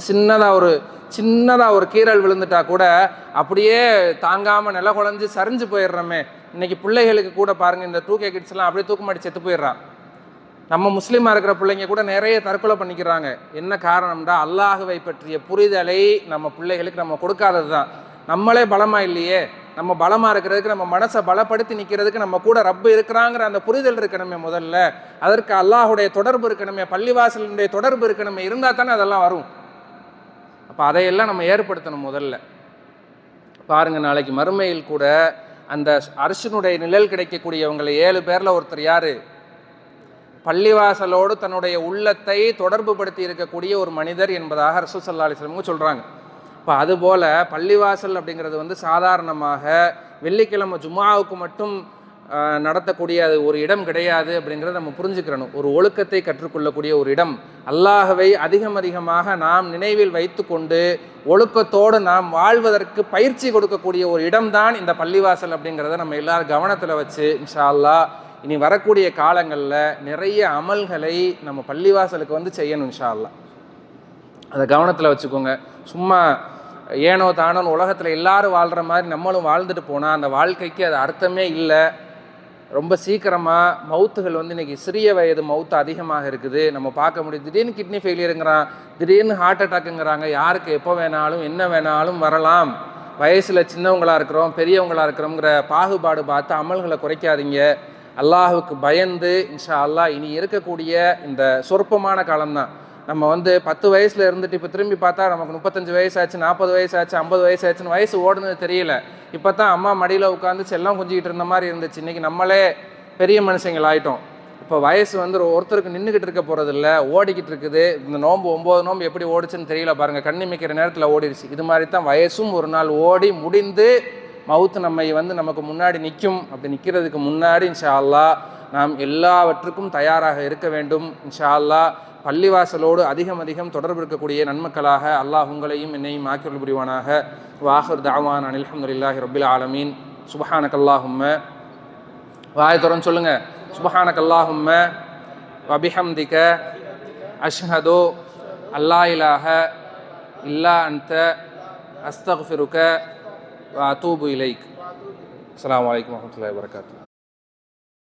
சின்னதாக ஒரு கீறல் விழுந்துட்டா கூட அப்படியே தாங்காமல் நில குழஞ்சி சரிஞ்சு போயிடுறோமே. இன்றைக்கி பிள்ளைகளுக்கு கூட பாருங்கள், இந்த 2K கிட்ஸ்லாம் அப்படியே தூக்கமாட்டி செத்து போயிடுறான். நம்ம முஸ்லீமாக இருக்கிற பிள்ளைங்க கூட நிறைய தற்கொலை பண்ணிக்கிறாங்க. என்ன காரணம்டா, அல்லாஹுவை பற்றிய புரிதலை நம்ம பிள்ளைகளுக்கு நம்ம கொடுக்காதது தான். நம்மளே பலமாக இல்லையே, நம்ம பலமாக இருக்கிறதுக்கு, நம்ம மனசை பலப்படுத்தி நிற்கிறதுக்கு நம்ம கூட ரப்பு இருக்கிறாங்கிற அந்த புரிதல் இருக்கணுமே முதல்ல. அதற்கு அல்லாஹுடைய தொடர்பு இருக்கணுமே, பள்ளிவாசலுடைய தொடர்பு இருக்கணுமே, இருந்தால் தானே அதெல்லாம் வரும். அப்போ அதையெல்லாம் நம்ம ஏற்படுத்தணும் முதல்ல. பாருங்கள், நாளைக்கு மறுமையில் கூட அந்த அர்ஷினுடைய நிழல் கிடைக்கக்கூடியவங்களை 7 பேரில் ஒருத்தர் யார், பள்ளிவாசலோடு தன்னுடைய உள்ளத்தை தொடர்பு படுத்தி இருக்கக்கூடிய ஒரு மனிதர் என்பதாக ரசூல் ஸல்லல்லாஹு அலைஹி வஸல்லம் சொல்கிறாங்க. இப்போ அதுபோல் பள்ளிவாசல் அப்படிங்கிறது வந்து சாதாரணமாக வெள்ளிக்கிழமை ஜும்ஆவுக்கு மட்டும் நடத்தக்கூடிய அது ஒரு இடம் கிடையாது அப்படிங்கிறத நம்ம புரிஞ்சுக்கிறணும். ஒரு ஒழுக்கத்தை கற்றுக்கொள்ளக்கூடிய ஒரு இடம், அல்லாஹ்வை அதிகமாக நாம் நினைவில் வைத்து கொண்டு ஒழுக்கத்தோடு நாம் வாழ்வதற்கு பயிற்சி கொடுக்கக்கூடிய ஒரு இடம்தான் இந்த பள்ளிவாசல் அப்படிங்கிறத நம்ம எல்லாரும் கவனத்தில் வச்சு இன்ஷா அல்லாஹ் இனி வரக்கூடிய காலங்களில் நிறைய அமல்களை நம்ம பள்ளிவாசலுக்கு வந்து செய்யணும் இன்ஷா அல்லாஹ். அதை கவனத்தில் வச்சுக்கோங்க. சும்மா ஏனோ தானோன்னு உலகத்தில் எல்லாரும் வாழ்கிற மாதிரி நம்மளும் வாழ்ந்துட்டு போனால் அந்த வாழ்க்கைக்கு அது அர்த்தமே இல்லை. ரொம்ப சீக்கிரமாக மவுத்துகள் வந்து இன்றைக்கி சிறிய வயது மவுத்து அதிகமாக இருக்குது. நம்ம பார்க்க முடியும், திடீர்னு கிட்னி ஃபெயிலியருங்கிறான், திடீர்னு ஹார்ட் அட்டாக்குங்கிறாங்க. யாருக்கு எப்போ வேணாலும் என்ன வேணாலும் வரலாம். வயசில் சின்னவங்களாக இருக்கிறோம் பெரியவங்களாக இருக்கிறோங்கிற பாகுபாடு பார்த்து அமல்களை குறைக்காதீங்க. அல்லாஹுக்கு பயந்து இன்ஷா அல்லாஹ் இனி இருக்கக்கூடிய இந்த சொற்பமான காலம்தான். நம்ம வந்து 10 வயசில் இருந்துட்டு இப்போ திரும்பி பார்த்தா நமக்கு 35 வயசாச்சு, 40 வயசாச்சு, 50 வயசாச்சுன்னு வயசு ஓடுனது தெரியல. இப்போ தான் அம்மா மடியில் உட்காந்து செல்லம் கொஞ்சிக்கிட்டு இருந்த மாதிரி இருந்துச்சு. இன்றைக்கி நம்மளே பெரிய மனுஷங்கள் ஆகிட்டோம். இப்போ வயசு வந்து ஒருத்தருக்கு நின்றுக்கிட்டு இருக்க போகிறதில்ல, ஓடிக்கிட்டு இருக்குது. இந்த நோன்பு 9 நோன்பு எப்படி ஓடிச்சுன்னு தெரியல பாருங்கள், கண்ணி மிக்கிற நேரத்தில் ஓடிடுச்சு. இது மாதிரி தான் வயசும் ஒரு நாள் ஓடி முடிந்து மவுத்து நம்மை வந்து நமக்கு முன்னாடி நிற்கும். அப்படி நிற்கிறதுக்கு முன்னாடி இன்ஷா அல்லாஹ் நாம் எல்லாவற்றுக்கும் தயாராக இருக்க வேண்டும். இன்ஷா அல்லாஹ் பள்ளிவாசலோடு அதிகம் தொடர்பு இருக்கக்கூடிய நன்மக்களாக அல்லாஹ் உங்களையும் என்னையும் ஆக்கியருள் புரிவானாக. வாஹிர் தஅவானா அல்ஹம்துலில்லாஹி ரப்பில் ஆலமீன். சுப்ஹானக்கல்லாஹும்ம, வாய் திறந்து சொல்லுங்க, சுப்ஹானக்கல்லாஹும்ம வபிஹம்திக அஷ்ஹது அல்லா இலாஹ இல்லா அன்த அஸ்தக்ஃபிருக வ அதூபு இலைக். அஸ்ஸலாமு அலைக்கும் வரஹ்மத்துல்லாஹி வபரகாத்துஹு.